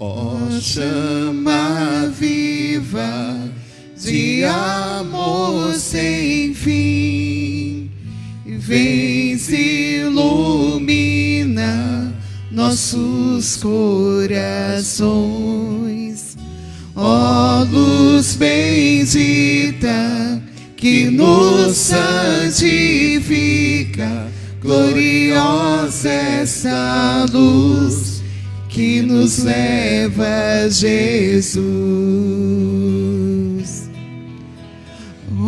Ó chama viva de amor sem fim, vens e ilumina nossos corações. Ó luz bendita que nos santifica, gloriosa essa luz que nos leva a Jesus.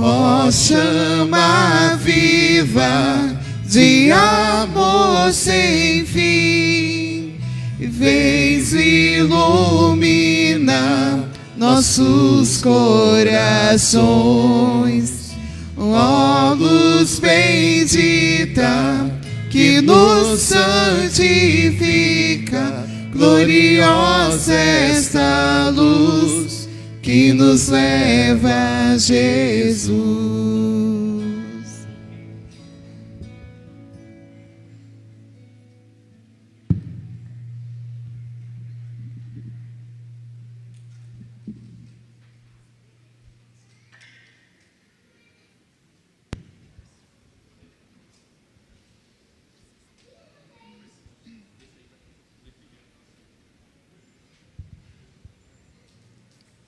Ó chama viva de amor sem fim, vens e ilumina nossos corações. Ó luz bendita que nos santifica, gloriosa esta luz que nos leva a Jesus.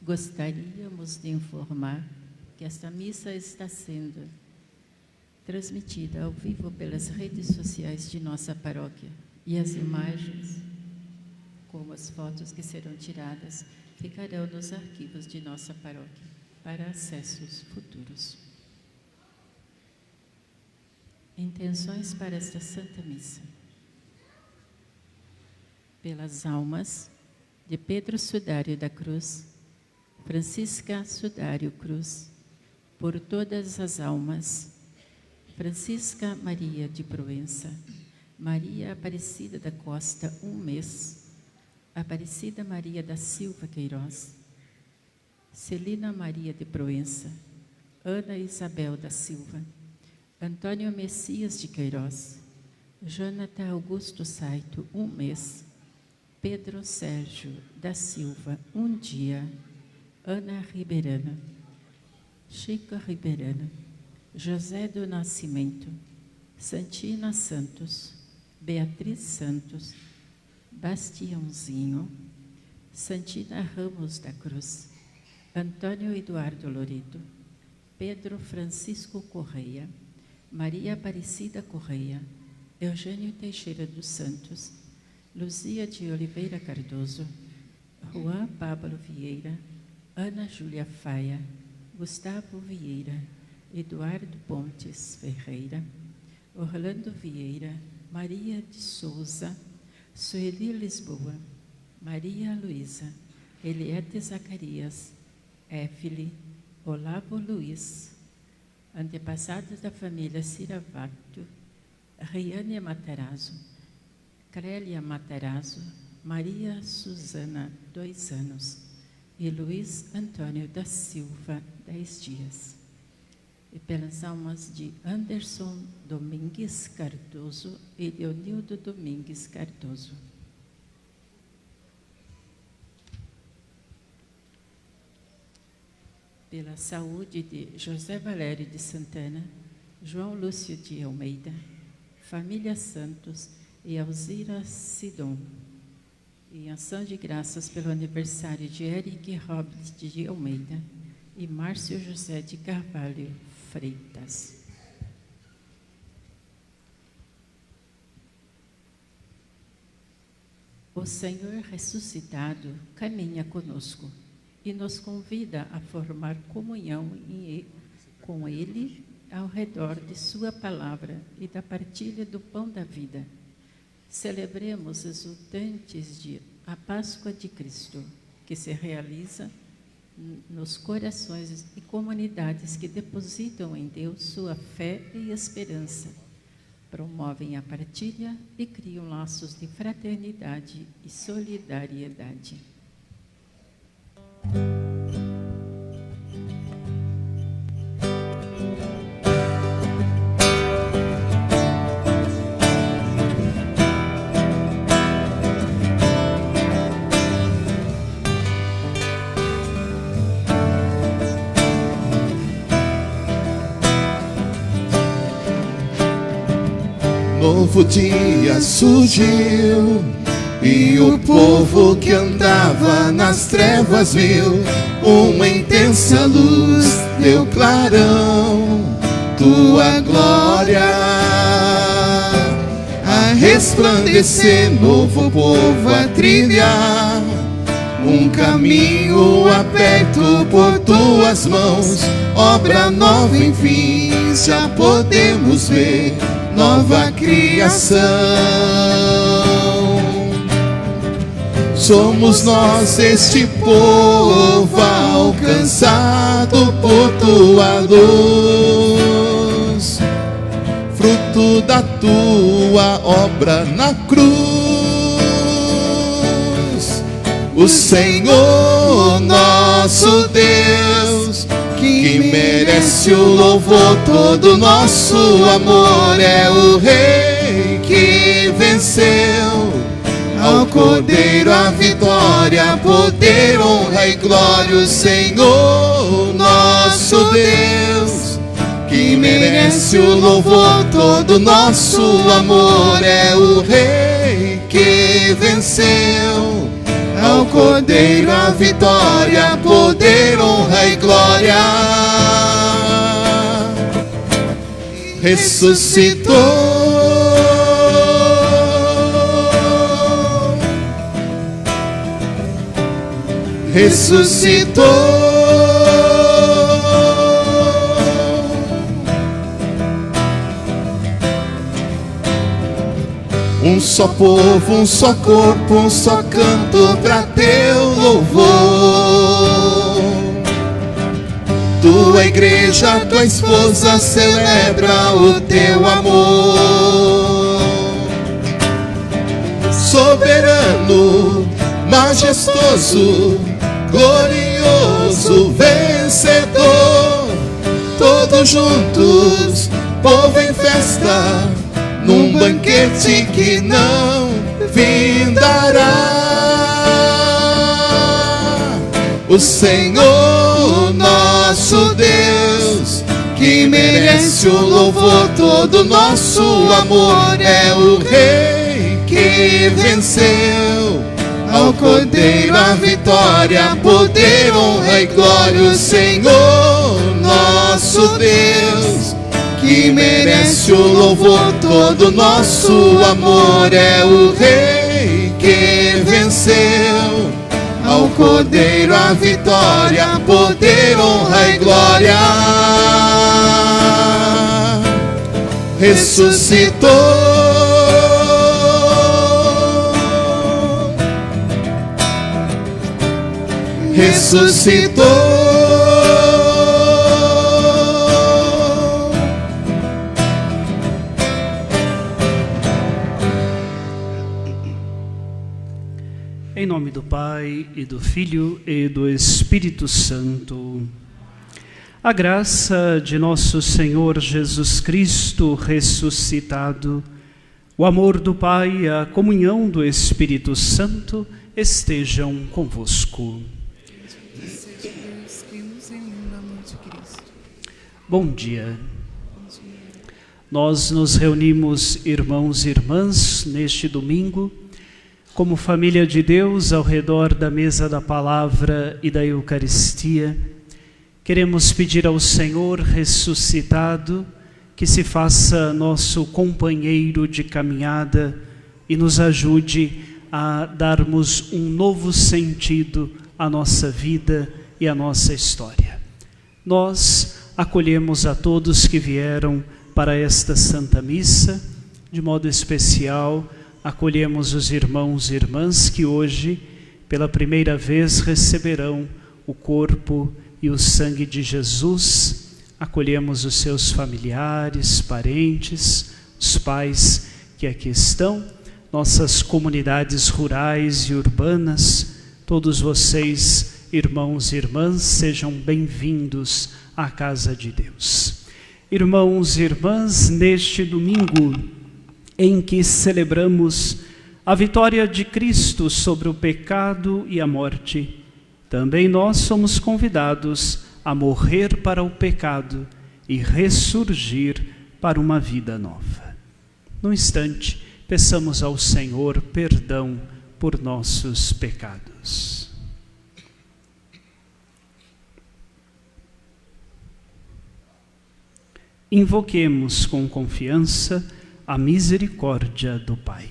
Gostaríamos de informar que esta missa está sendo transmitida ao vivo pelas redes sociais de nossa paróquia e as imagens, como as fotos que serão tiradas, ficarão nos arquivos de nossa paróquia para acessos futuros. Intenções para esta Santa Missa. Pelas almas de Pedro Sudário da Cruz, Francisca Sudário Cruz, por todas as almas, Francisca Maria de Proença, Maria Aparecida da Costa, 1 mês, Aparecida Maria da Silva Queiroz, Celina Maria de Proença, Ana Isabel da Silva, Antônio Messias de Queiroz, Jonathan Augusto Saito, 1 mês, Pedro Sérgio da Silva, 1 dia, Ana Ribeirana, Chico Ribeirana, José do Nascimento, Santina Santos, Beatriz Santos, Bastiãozinho, Santina Ramos da Cruz, Antônio Eduardo Loreto, Pedro Francisco Correia, Maria Aparecida Correia, Eugênio Teixeira dos Santos, Luzia de Oliveira Cardoso, Juan Pablo Vieira, Ana Júlia Faia, Gustavo Vieira, Eduardo Pontes Ferreira, Orlando Vieira, Maria de Souza, Sueli Lisboa, Maria Luísa, Eliette Zacarias, Éfile, Olavo Luiz, antepassados da família Ciravato, Riane Matarazzo, Crélia Matarazzo, Maria Suzana, 2 anos, e Luiz Antônio da Silva, 10 dias. E pelas almas de Anderson Domingues Cardoso e Leonildo Domingues Cardoso. Pela saúde de José Valério de Santana, João Lúcio de Almeida, família Santos e Alzira Sidon. Em ação de graças pelo aniversário de Eric Hobbit de Almeida e Márcio José de Carvalho Freitas. O Senhor ressuscitado caminha conosco e nos convida a formar comunhão com Ele ao redor de Sua palavra e da partilha do pão da vida. Celebremos exultantes a Páscoa de Cristo, que se realiza nos corações e comunidades que depositam em Deus sua fé e esperança, promovem a partilha e criam laços de fraternidade e solidariedade. novo dia surgiu, e o povo que andava nas trevas viu uma intensa luz, deu clarão, tua glória a resplandecer, novo povo a trilhar, um caminho aberto por tuas mãos, obra nova enfim, já podemos ver, nova criação. Somos nós este povo alcançado por tua luz, fruto da tua obra na cruz. O Senhor nosso Deus, que merece o louvor, todo nosso amor, é o Rei que venceu. Ao Cordeiro a vitória, poder, honra e glória. O Senhor nosso Deus, que merece o louvor, todo nosso amor, é o Rei que venceu. Ao Cordeiro a vitória, poder, honra e glória. Ressuscitou, ressuscitou. Um só povo, um só corpo, um só canto pra teu louvor. Tua igreja, tua esposa celebra o teu amor. Soberano, majestoso, glorioso, vencedor, todos juntos, povo em festa, num banquete que não findará. O Senhor nosso Deus, que merece o louvor, todo nosso amor, é o Rei que venceu. Ao Cordeiro a vitória, poder, honra e glória. O Senhor nosso Deus, que merece o louvor, todo nosso amor, é o Rei que venceu. Ao Cordeiro a vitória, poder, honra e glória. Ressuscitou, ressuscitou. Em nome do Pai, e do Filho, e do Espírito Santo. A graça de nosso Senhor Jesus Cristo ressuscitado, o amor do Pai e a comunhão do Espírito Santo estejam convosco. Bom dia. Nós nos reunimos, irmãos e irmãs, neste domingo, como família de Deus, ao redor da mesa da palavra e da Eucaristia. Queremos pedir ao Senhor ressuscitado que se faça nosso companheiro de caminhada e nos ajude a darmos um novo sentido à nossa vida e à nossa história. Nós acolhemos a todos que vieram para esta Santa Missa, de modo especial acolhemos os irmãos e irmãs que hoje, pela primeira vez, receberão o corpo e o sangue de Jesus. Acolhemos os seus familiares, parentes, os pais que aqui estão, nossas comunidades rurais e urbanas, todos vocês, irmãos e irmãs, sejam bem-vindos à casa de Deus. Irmãos e irmãs, neste domingo em que celebramos a vitória de Cristo sobre o pecado e a morte, também nós somos convidados a morrer para o pecado e ressurgir para uma vida nova. Num instante, peçamos ao Senhor perdão por nossos pecados. Invoquemos com confiança a misericórdia do Pai.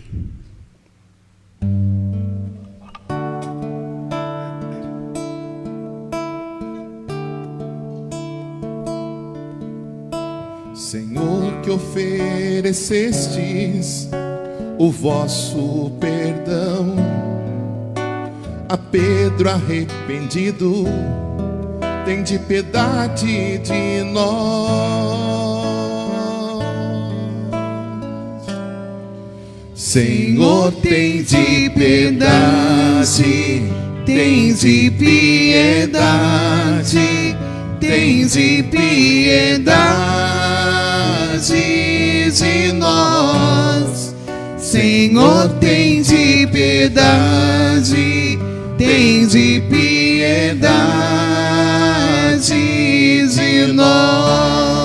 Senhor, que oferecestes o vosso perdão a Pedro arrependido, tende piedade de nós. Senhor, tende piedade, tende piedade, tende piedade de nós. Senhor, tende piedade, tende piedade de nós.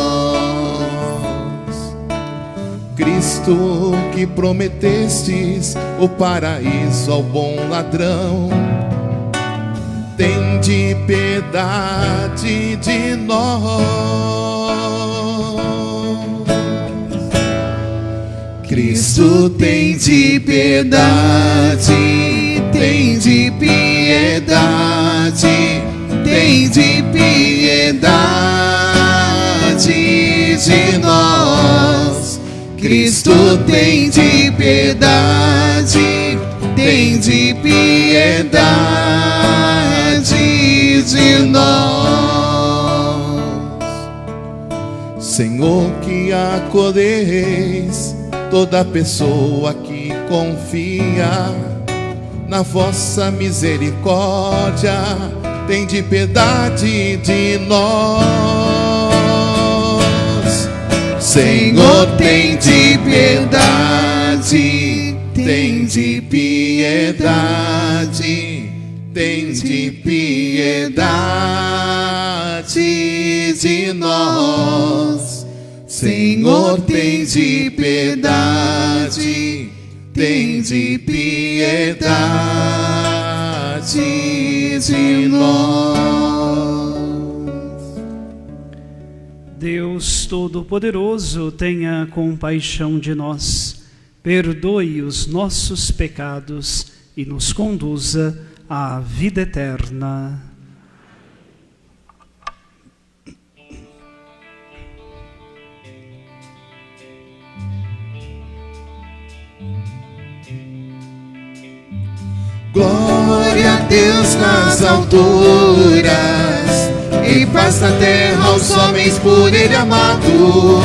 Cristo, que prometestes o paraíso ao bom ladrão, tende piedade de nós. Cristo, tende piedade, tende piedade, tende piedade de nós. Cristo, tende piedade, tende piedade de nós. Senhor, que acolheis toda pessoa que confia na vossa misericórdia, tende piedade de nós. Senhor, tende piedade, tende piedade, tende piedade de nós. Senhor, tende piedade, tende piedade de nós. Deus Todo-Poderoso, tenha compaixão de nós, perdoe os nossos pecados e nos conduza à vida eterna. Glória a Deus nas alturas, e paz na terra aos homens por Ele amado.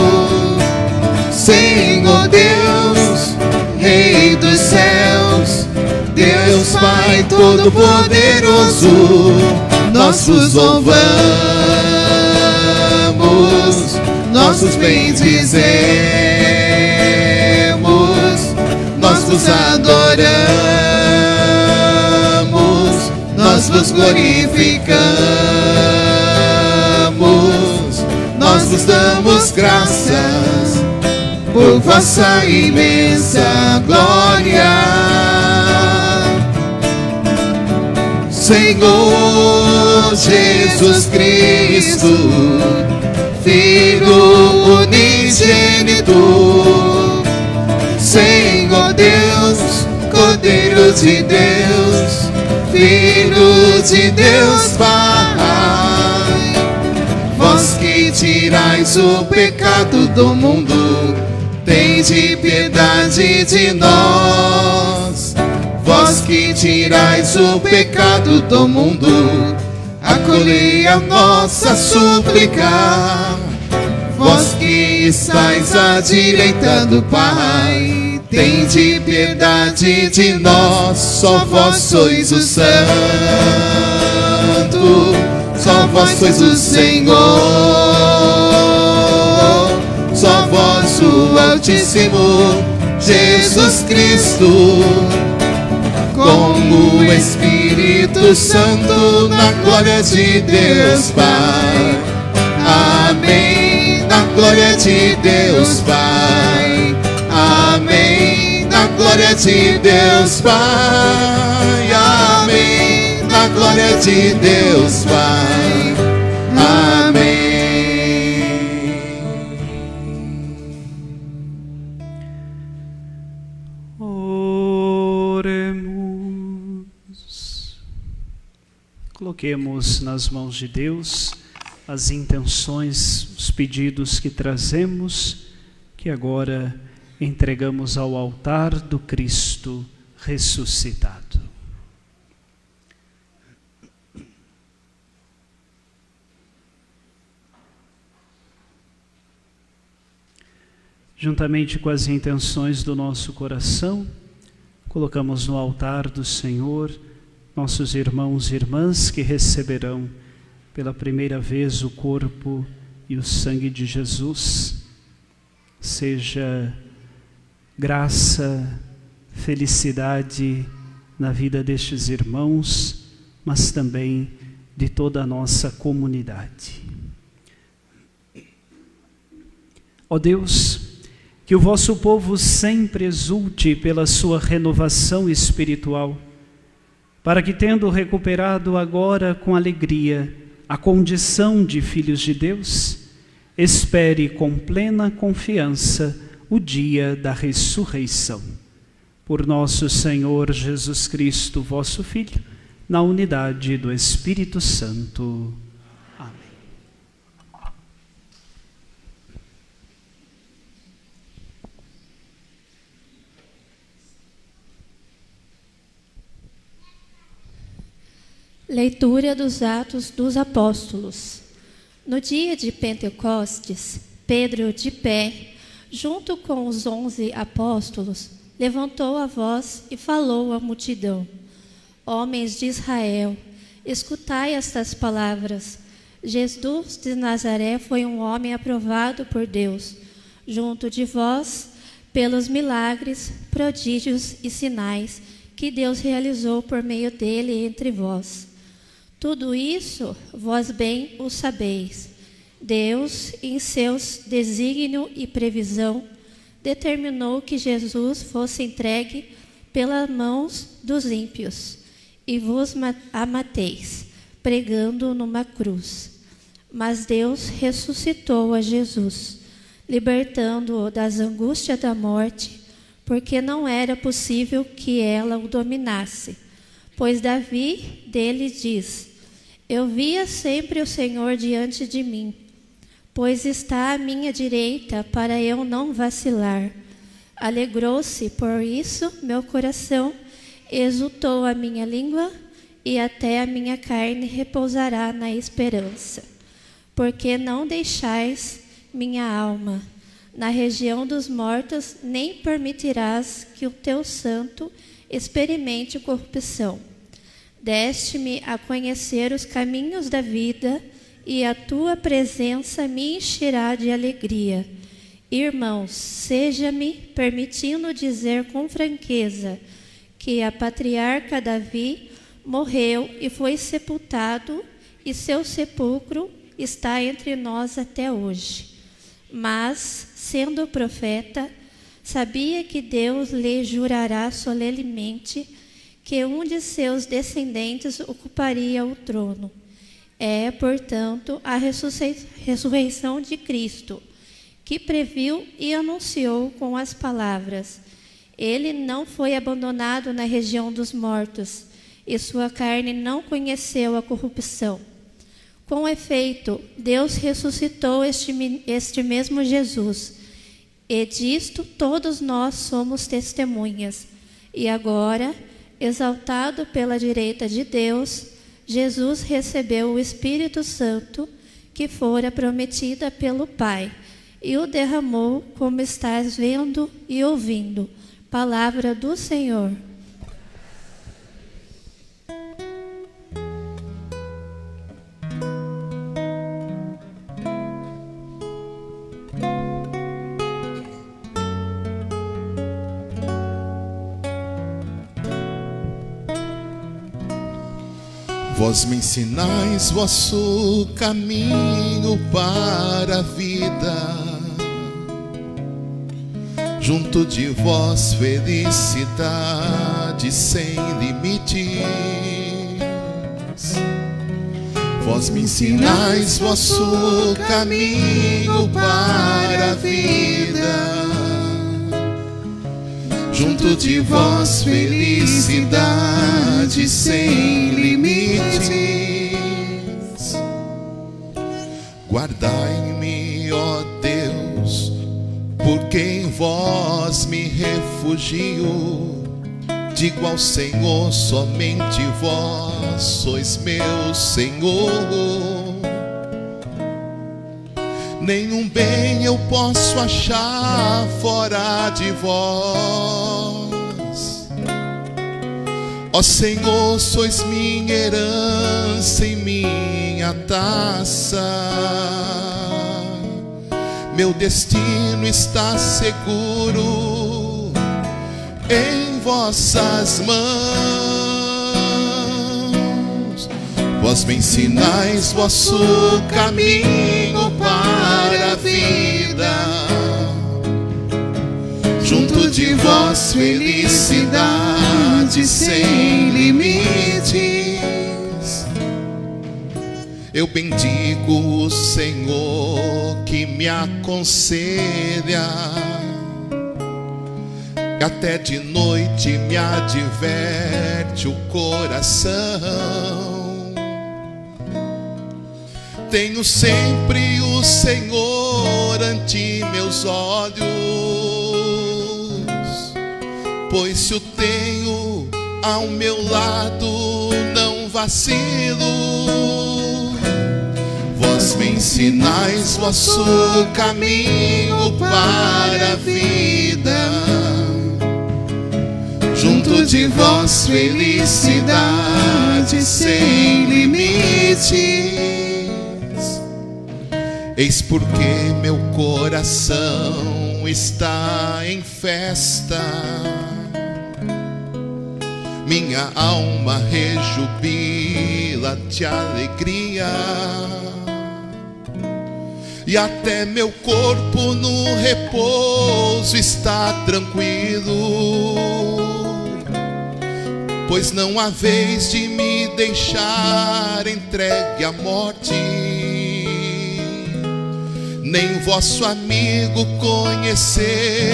Senhor Deus, Rei dos céus, Deus Pai Todo-Poderoso, nós vos louvamos, nós vos bendizemos, nós vos adoramos, nós vos glorificamos, nós vos damos graças por vossa imensa glória. Senhor Jesus Cristo, Filho unigênito, Senhor Deus, Cordeiro de Deus, Filho de Deus Pai, vós que tirais o pecado do mundo, tende piedade de nós. Vós que tirais o pecado do mundo, acolhei a nossa súplica. Vós que estáis à direita do Pai, tende piedade de nós. Só vós sois o Santo, só vós sois o Senhor, só vós o Altíssimo Jesus Cristo, com o Espírito Santo, na glória de Deus Pai. Amém. Na glória de Deus Pai. Amém. de Deus Pai, amém. Na glória de Deus Pai, amém. Coloquemos nas mãos de Deus as intenções, os pedidos que trazemos, que agora entregamos ao altar do Cristo ressuscitado. Juntamente com as intenções do nosso coração, colocamos no altar do Senhor nossos irmãos e irmãs que receberão pela primeira vez o corpo e o sangue de Jesus. Seja graça, felicidade na vida destes irmãos, mas também de toda a nossa comunidade. Ó Deus, que o vosso povo sempre exulte pela sua renovação espiritual, para que, tendo recuperado agora com alegria a condição de filhos de Deus, espere com plena confiança o dia da ressurreição. Por nosso Senhor Jesus Cristo, vosso Filho, na unidade do Espírito Santo. Amém. Leitura dos Atos dos Apóstolos. No dia de Pentecostes, Pedro, de pé, junto com os 11 apóstolos, levantou a voz e falou à multidão: Homens de Israel, escutai estas palavras. Jesus de Nazaré foi um homem aprovado por Deus, junto de vós, pelos milagres, prodígios e sinais que Deus realizou por meio dele entre vós. Tudo isso vós bem o sabeis. Deus, em seus desígnio e previsão, determinou que Jesus fosse entregue pelas mãos dos ímpios, e vos amateis, pregando numa cruz. Mas Deus ressuscitou a Jesus, libertando-o das angústias da morte, porque não era possível que ela o dominasse. Pois Davi dele diz: Eu via sempre o Senhor diante de mim, pois está à minha direita para eu não vacilar. Alegrou-se por isso meu coração, exultou a minha língua, e até a minha carne repousará na esperança. Porque não deixais minha alma na região dos mortos, nem permitirás que o teu santo experimente corrupção. Deste-me a conhecer os caminhos da vida, e a tua presença me encherá de alegria. Irmãos, seja-me permitindo dizer com franqueza que a patriarca Davi morreu e foi sepultado, e seu sepulcro está entre nós até hoje. Mas, sendo profeta, sabia que Deus lhe jurará solenemente que um de seus descendentes ocuparia o trono. É, portanto, a ressurreição de Cristo, que previu e anunciou com as palavras: Ele não foi abandonado na região dos mortos, e sua carne não conheceu a corrupção. Com efeito, Deus ressuscitou este mesmo Jesus, e disto todos nós somos testemunhas. E agora, exaltado pela direita de Deus, Jesus recebeu o Espírito Santo, que fora prometida pelo Pai, e o derramou, como estás vendo e ouvindo. Palavra do Senhor. Vós me ensinais vosso caminho para a vida, junto de vós felicidade sem limites. Vós me ensinais vosso caminho para a vida, junto de vós felicidade sem limites. Guardai-me, ó Deus, porque em vós me refugio. Digo ao Senhor, somente vós sois meu Senhor. Nenhum bem eu posso achar fora de vós. Ó Senhor, sois minha herança e minha taça. Meu destino está seguro em vossas mãos. Vós me ensinais vosso caminho para a vida, junto de vós felicidade sem limites. Eu bendigo o Senhor que me aconselha, até de noite me adverte o coração. Tenho sempre o Senhor ante meus olhos, pois se o tenho ao meu lado não vacilo. Vós me ensinais vosso caminho para a vida, junto de vós felicidade sem limites. Eis porque meu coração está em festa, minha alma rejubila de alegria, e até meu corpo no repouso está tranquilo, pois não há vez de me deixar entregue à morte, nem vosso amigo conhecer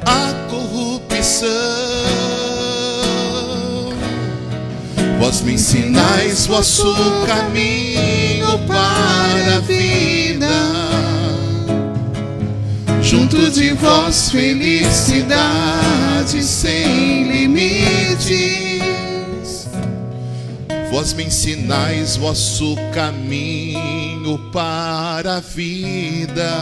a corrupção. Vós me ensinais vosso caminho para a vida, junto de vós felicidade sem limites. Vós me ensinais vosso caminho para a vida,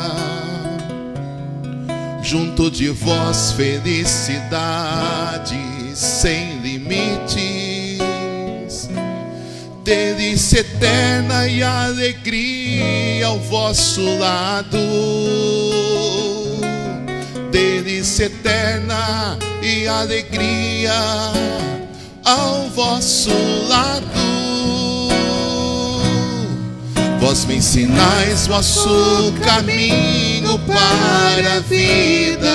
junto de vós felicidade sem limites. Delícia eterna e alegria ao vosso lado, delícia eterna e alegria ao vosso lado. Vós me ensinais vosso caminho para a vida,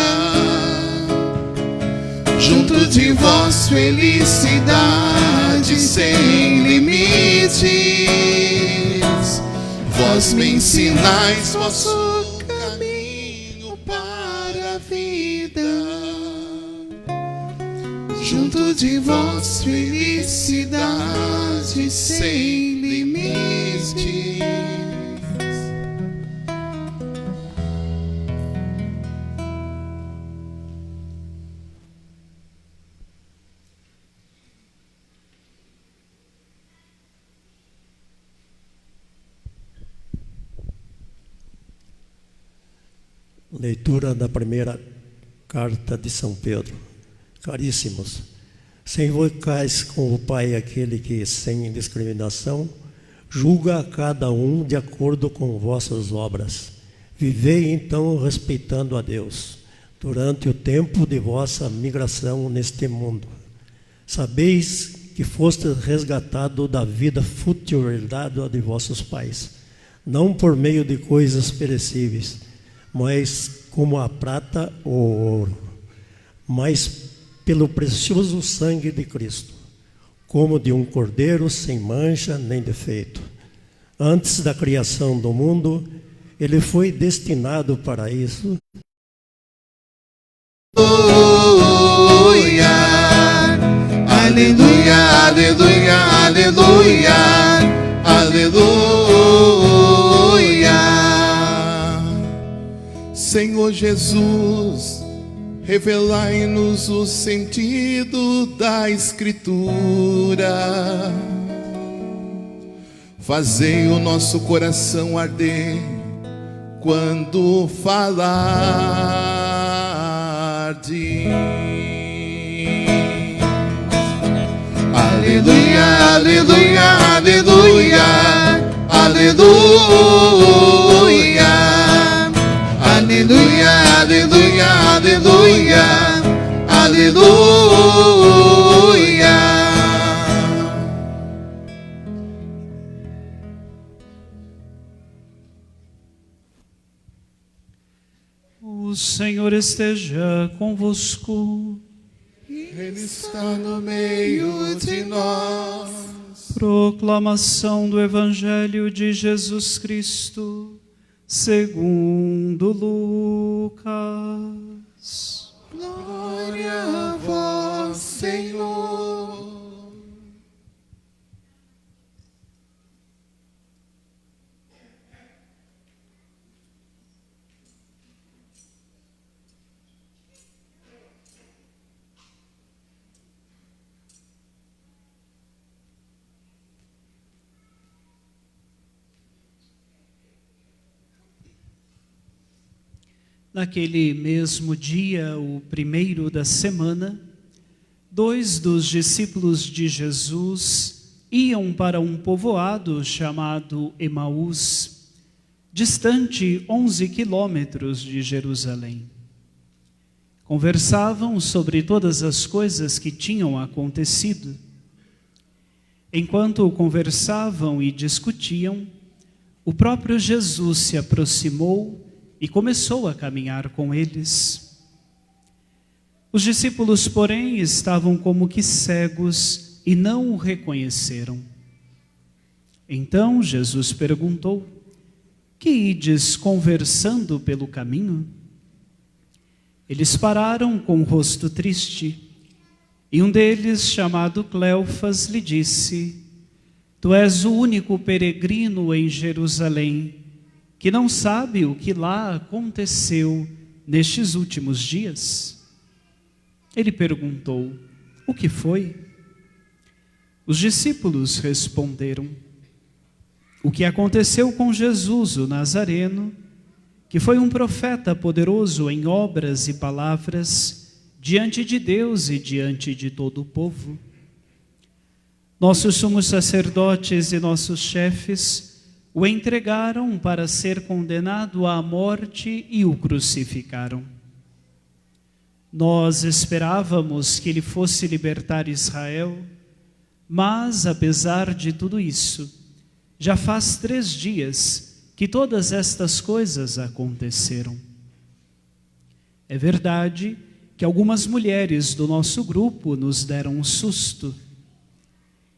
junto de vós felicidade sem limites. Vós me ensinais vosso caminho para a vida, junto de vós felicidade sem limites. Leitura da primeira carta de São Pedro. Caríssimos, se invocais com o Pai aquele que, sem discriminação, julga a cada um de acordo com vossas obras, vivei então respeitando a Deus, durante o tempo de vossa migração neste mundo. Sabeis que fostes resgatado da vida fútil herdada de vossos pais, não por meio de coisas perecíveis, mas como a prata ou ouro, mas pelo precioso sangue de Cristo, como de um cordeiro sem mancha nem defeito. Antes da criação do mundo, ele foi destinado para isso. Aleluia, aleluia, aleluia, aleluia, aleluia. Senhor Jesus, revelai-nos o sentido da Escritura. Fazei o nosso coração arder quando falardes. Aleluia, aleluia, aleluia, aleluia, aleluia, aleluia, aleluia, aleluia. O Senhor esteja convosco. Ele está no meio de nós. Proclamação do Evangelho de Jesus Cristo, segundo Lucas. Glória a vós, Senhor. Naquele mesmo dia, o primeiro da semana, 2 dos discípulos de Jesus iam para um povoado chamado Emaús, distante 11 quilômetros de Jerusalém. Conversavam sobre todas as coisas que tinham acontecido. Enquanto conversavam e discutiam, o próprio Jesus se aproximou e começou a caminhar com eles. Os discípulos, porém, estavam como que cegos e não o reconheceram. Então Jesus perguntou: que ides conversando pelo caminho? Eles pararam com o rosto triste, e um deles, chamado Cleofas, lhe disse: tu és o único peregrino em Jerusalém que não sabe o que lá aconteceu nestes últimos dias? Ele perguntou: o que foi? Os discípulos responderam: o que aconteceu com Jesus, o Nazareno, que foi um profeta poderoso em obras e palavras diante de Deus e diante de todo o povo. Nossos sumos sacerdotes e nossos chefes o entregaram para ser condenado à morte e o crucificaram. Nós esperávamos que ele fosse libertar Israel, mas, apesar de tudo isso, já faz 3 dias que todas estas coisas aconteceram. É verdade que algumas mulheres do nosso grupo nos deram um susto.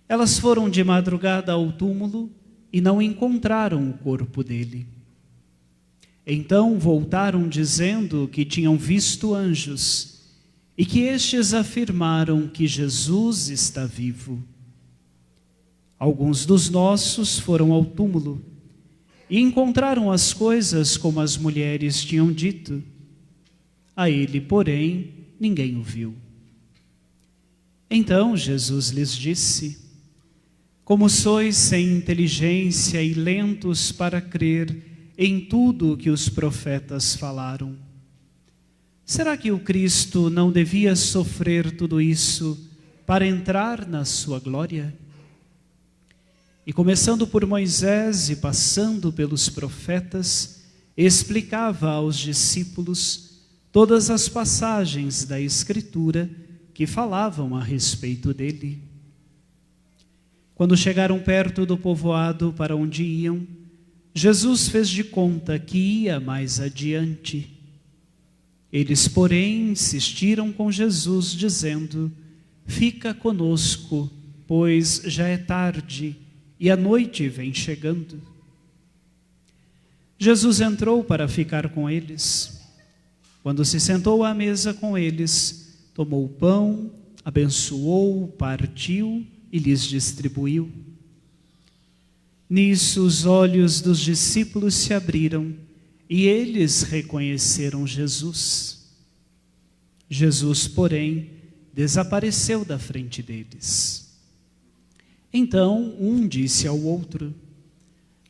Elas foram de madrugada ao túmulo e não encontraram o corpo dele. Então voltaram dizendo que tinham visto anjos e que estes afirmaram que Jesus está vivo. Alguns dos nossos foram ao túmulo e encontraram as coisas como as mulheres tinham dito. A ele, porém, ninguém o viu. Então Jesus lhes disse: como sois sem inteligência e lentos para crer em tudo o que os profetas falaram. Será que o Cristo não devia sofrer tudo isso para entrar na sua glória? E começando por Moisés e passando pelos profetas, explicava aos discípulos todas as passagens da Escritura que falavam a respeito dele. Quando chegaram perto do povoado para onde iam, Jesus fez de conta que ia mais adiante. Eles, porém, insistiram com Jesus, dizendo: fica conosco, pois já é tarde e a noite vem chegando. Jesus entrou para ficar com eles. Quando se sentou à mesa com eles, tomou o pão, abençoou, partiu e lhes distribuiu. Nisso os olhos dos discípulos se abriram e eles reconheceram Jesus. Jesus, porém, desapareceu da frente deles. Então um disse ao outro: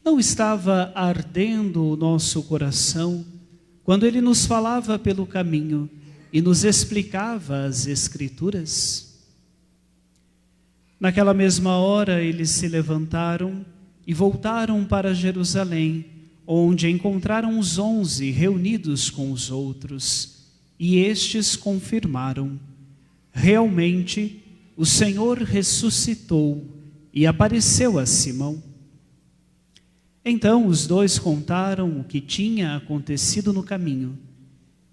não estava ardendo o nosso coração quando ele nos falava pelo caminho e nos explicava as Escrituras? Naquela mesma hora eles se levantaram e voltaram para Jerusalém, onde encontraram os 11 reunidos com os outros, e estes confirmaram: realmente o Senhor ressuscitou e apareceu a Simão. Então os dois contaram o que tinha acontecido no caminho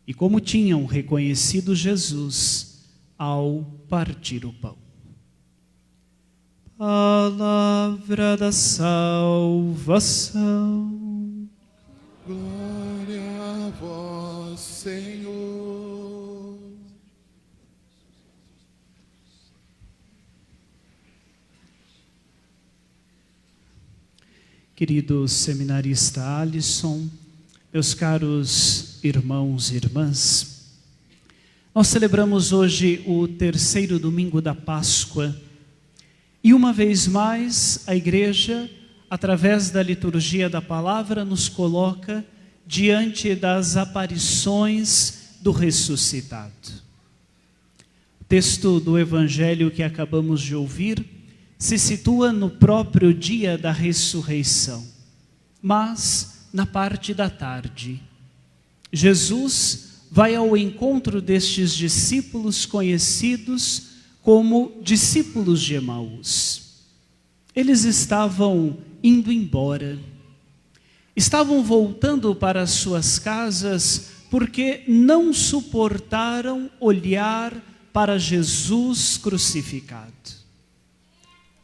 e como tinham reconhecido Jesus ao partir o pão. Palavra da salvação. Glória a vós, Senhor. Querido seminarista Alisson, meus caros irmãos e irmãs, nós celebramos hoje o terceiro domingo da Páscoa e uma vez mais a Igreja, através da liturgia da palavra, nos coloca diante das aparições do ressuscitado. O texto do Evangelho que acabamos de ouvir se situa no próprio dia da ressurreição, mas na parte da tarde. Jesus vai ao encontro destes discípulos conhecidos como discípulos de Emaús. Eles estavam indo embora, estavam voltando para as suas casas porque não suportaram olhar para Jesus crucificado.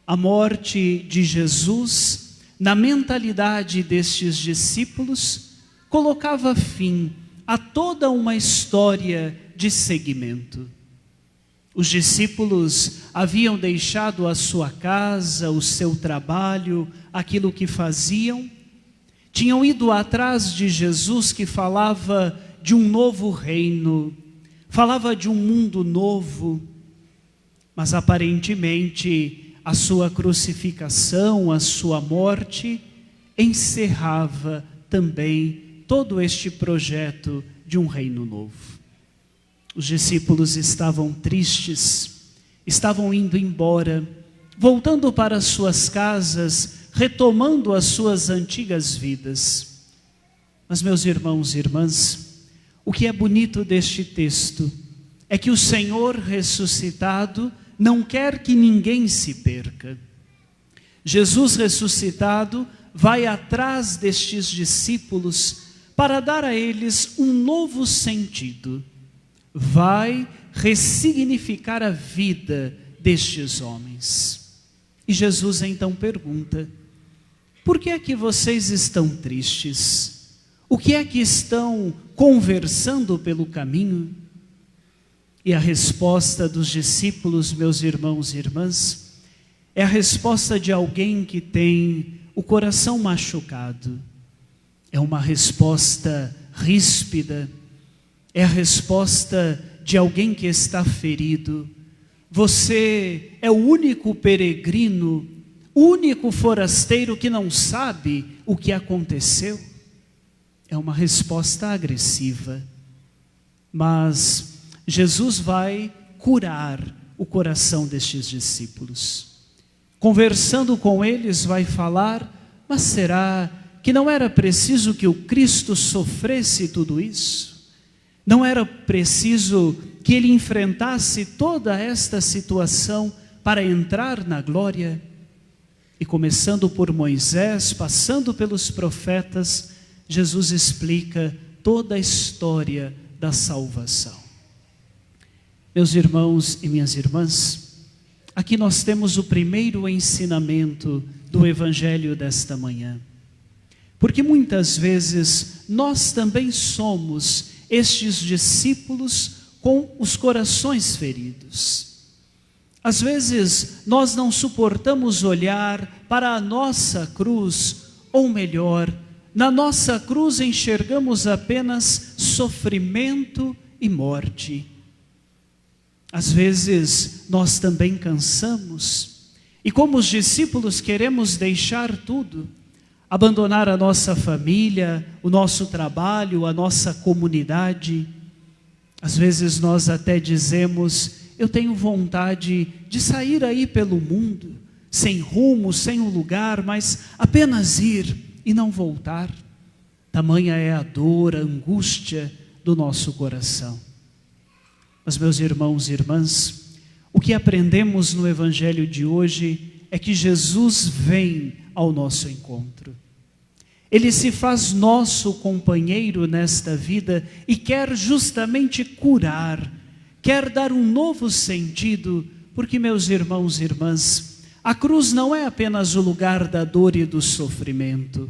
A morte de Jesus, na mentalidade destes discípulos, colocava fim a toda uma história de seguimento. Os discípulos haviam deixado a sua casa, o seu trabalho, aquilo que faziam, tinham ido atrás de Jesus que falava de um novo reino, falava de um mundo novo, mas aparentemente a sua crucificação, a sua morte, encerrava também todo este projeto de um reino novo. Os discípulos estavam tristes, estavam indo embora, voltando para as suas casas, retomando as suas antigas vidas. Mas, meus irmãos e irmãs, o que é bonito deste texto é que o Senhor ressuscitado não quer que ninguém se perca. Jesus ressuscitado vai atrás destes discípulos para dar a eles um novo sentido. Vai ressignificar a vida destes homens. E Jesus então pergunta: por que é que vocês estão tristes? O que é que estão conversando pelo caminho? E a resposta dos discípulos, meus irmãos e irmãs, é a resposta de alguém que tem o coração machucado. É uma resposta ríspida, é a resposta de alguém que está ferido. Você é o único peregrino, o único forasteiro que não sabe o que aconteceu. É uma resposta agressiva, mas Jesus vai curar o coração destes discípulos. Conversando com eles, vai falar: mas será que não era preciso que o Cristo sofresse tudo isso? Não era preciso que ele enfrentasse toda esta situação para entrar na glória? E começando por Moisés, passando pelos profetas, Jesus explica toda a história da salvação. Meus irmãos e minhas irmãs, aqui nós temos o primeiro ensinamento do Evangelho desta manhã. Porque muitas vezes nós também somos estes discípulos com os corações feridos. Às vezes nós não suportamos olhar para a nossa cruz, ou melhor, na nossa cruz enxergamos apenas sofrimento e morte. Às vezes nós também cansamos e, como os discípulos, queremos deixar tudo, abandonar a nossa família, o nosso trabalho, a nossa comunidade. Às vezes nós até dizemos: eu tenho vontade de sair aí pelo mundo, sem rumo, sem um lugar, mas apenas ir e não voltar. Tamanha é a dor, a angústia do nosso coração. Mas, meus irmãos e irmãs, o que aprendemos no Evangelho de hoje é que Jesus vem ao nosso encontro. Ele se faz nosso companheiro nesta vida e quer justamente curar, quer dar um novo sentido, porque, meus irmãos e irmãs, a cruz não é apenas o lugar da dor e do sofrimento.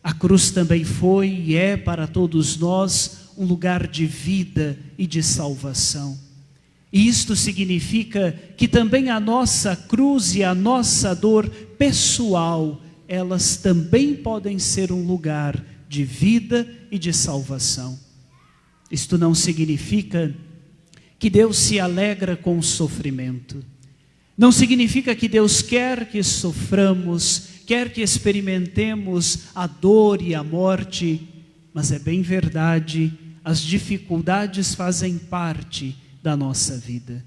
A cruz também foi e é para todos nós um lugar de vida e de salvação. E isto significa que também a nossa cruz e a nossa dor pessoal, elas também podem ser um lugar de vida e de salvação. Isto não significa que Deus se alegra com o sofrimento. Não significa que Deus quer que soframos, quer que experimentemos a dor e a morte, mas é bem verdade, as dificuldades fazem parte da nossa vida.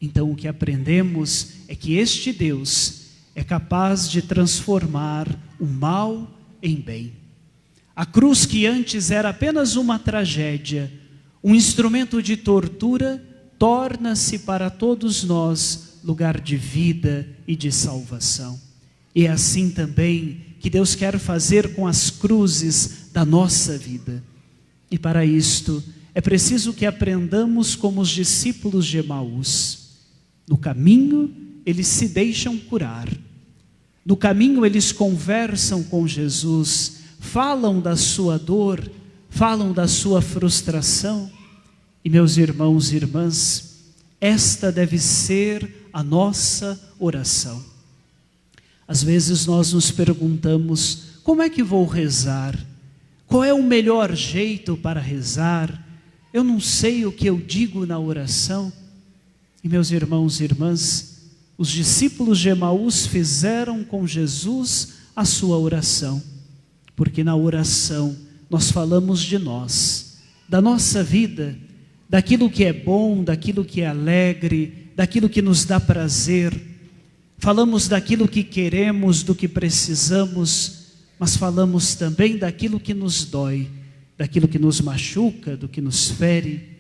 Então o que aprendemos é que este Deus é capaz de transformar o mal em bem. A cruz, que antes era apenas uma tragédia, um instrumento de tortura, torna-se para todos nós lugar de vida e de salvação. E é assim também que Deus quer fazer com as cruzes da nossa vida. E para isto é preciso que aprendamos como os discípulos de Emaús. No caminho eles se deixam curar. No caminho eles conversam com Jesus, falam da sua dor, falam da sua frustração. E, meus irmãos e irmãs, esta deve ser a nossa oração. Às vezes nós nos perguntamos: como é que vou rezar? Qual é o melhor jeito para rezar? Eu não sei o que eu digo na oração. E, meus irmãos e irmãs, os discípulos de Emaús fizeram com Jesus a sua oração, porque na oração nós falamos de nós, da nossa vida, daquilo que é bom, daquilo que é alegre, daquilo que nos dá prazer. Falamos daquilo que queremos, do que precisamos, mas falamos também daquilo que nos dói, daquilo que nos machuca, do que nos fere.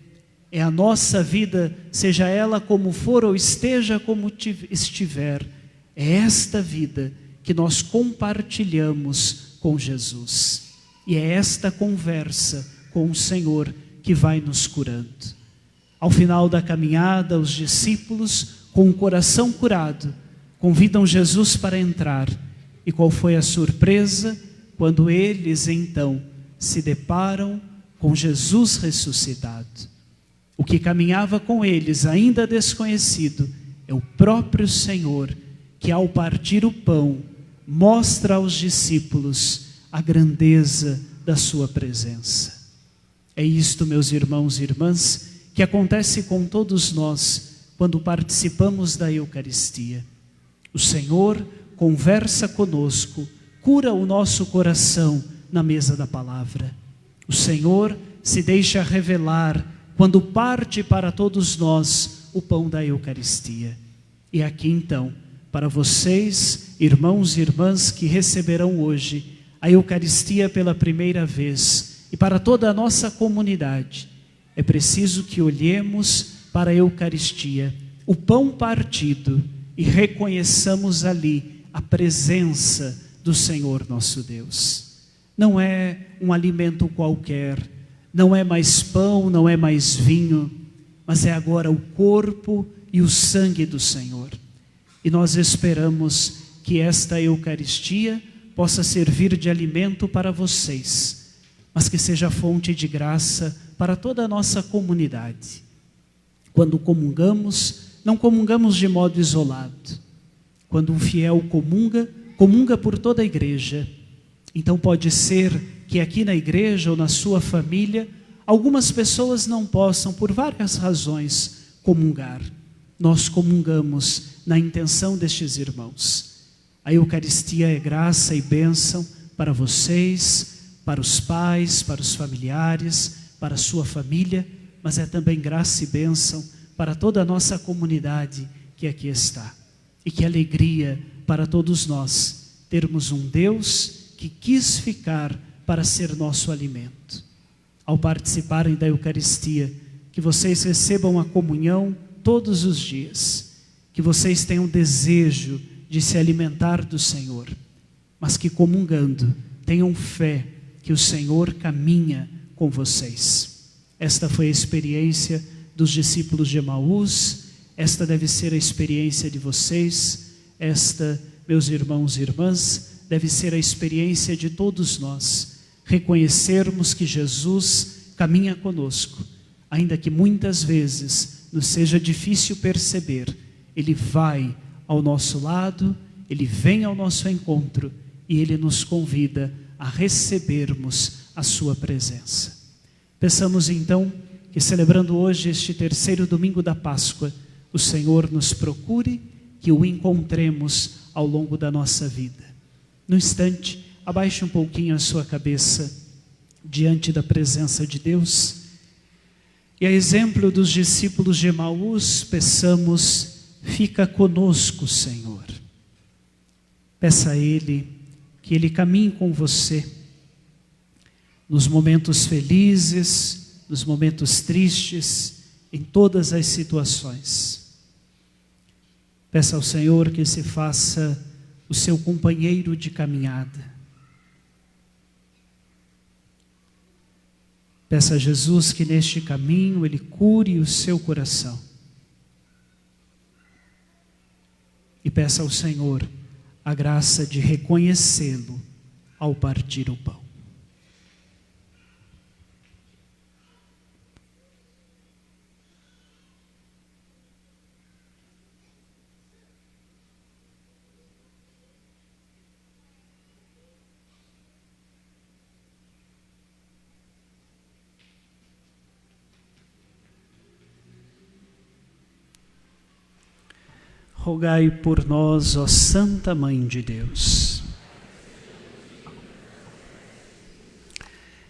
É a nossa vida, seja ela como for ou esteja como estiver, é esta vida que nós compartilhamos com Jesus. E é esta conversa com o Senhor que vai nos curando. Ao final da caminhada, os discípulos, com o coração curado, convidam Jesus para entrar. E qual foi a surpresa quando eles então se deparam com Jesus ressuscitado? O que caminhava com eles, ainda desconhecido, é o próprio Senhor, que ao partir o pão, mostra aos discípulos a grandeza da sua presença. É isto, meus irmãos e irmãs, que acontece com todos nós quando participamos da Eucaristia. O Senhor conversa conosco, cura o nosso coração na mesa da palavra. O Senhor se deixa revelar quando parte para todos nós o pão da Eucaristia. E aqui então, para vocês, irmãos e irmãs que receberão hoje a Eucaristia pela primeira vez, e para toda a nossa comunidade, é preciso que olhemos para a Eucaristia, o pão partido, e reconheçamos ali a a presença do Senhor nosso Deus. Não é um alimento qualquer, não é mais pão, não é mais vinho, mas é agora o corpo e o sangue do Senhor. E nós esperamos que esta Eucaristia possa servir de alimento para vocês, mas que seja fonte de graça para toda a nossa comunidade. Quando comungamos, não comungamos de modo isolado. Quando um fiel comunga, comunga por toda a igreja. Então pode ser que aqui na igreja ou na sua família, algumas pessoas não possam, por várias razões, comungar. Nós comungamos na intenção destes irmãos. A Eucaristia é graça e bênção para vocês, para os pais, para os familiares, para a sua família, mas é também graça e bênção para toda a nossa comunidade que aqui está. E que alegria para todos nós termos um Deus que quis ficar para ser nosso alimento. Ao participarem da Eucaristia, que vocês recebam a comunhão todos os dias, que vocês tenham desejo de se alimentar do Senhor, mas que comungando tenham fé que o Senhor caminha com vocês. Esta foi a experiência dos discípulos de Emaús, esta deve ser a experiência de vocês, esta, meus irmãos e irmãs, deve ser a experiência de todos nós, reconhecermos que Jesus caminha conosco, ainda que muitas vezes nos seja difícil perceber, Ele vai ao nosso lado, Ele vem ao nosso encontro e Ele nos convida a recebermos a sua presença. Peçamos então que, celebrando hoje este terceiro domingo da Páscoa, o Senhor nos procure, que o encontremos ao longo da nossa vida. No instante, abaixe um pouquinho a sua cabeça diante da presença de Deus e, a exemplo dos discípulos de Emaús, peçamos: fica conosco, Senhor. Peça a Ele que Ele caminhe com você nos momentos felizes, nos momentos tristes, em todas as situações. Peça ao Senhor que se faça o seu companheiro de caminhada. Peça a Jesus que neste caminho Ele cure o seu coração. E peça ao Senhor a graça de reconhecê-lo ao partir o pão. Rogai por nós, ó Santa Mãe de Deus.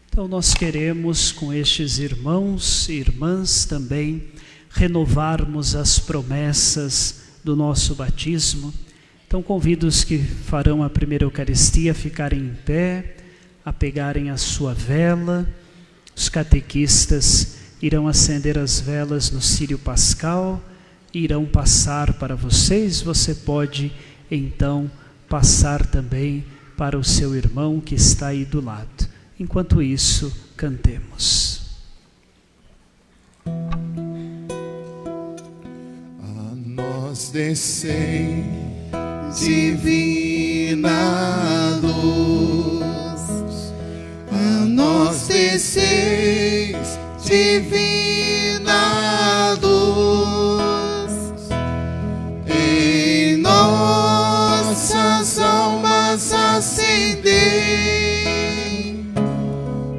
Então nós queremos, com estes irmãos e irmãs também, renovarmos as promessas do nosso batismo. Então convido os que farão a primeira Eucaristia a ficarem em pé, a pegarem a sua vela. Os catequistas irão acender as velas no círio pascal, irão passar para vocês. Você pode então passar também para o seu irmão que está aí do lado. Enquanto isso, cantemos. A nós descei divina luz, a nós desceis divina luz, em nossas almas acendei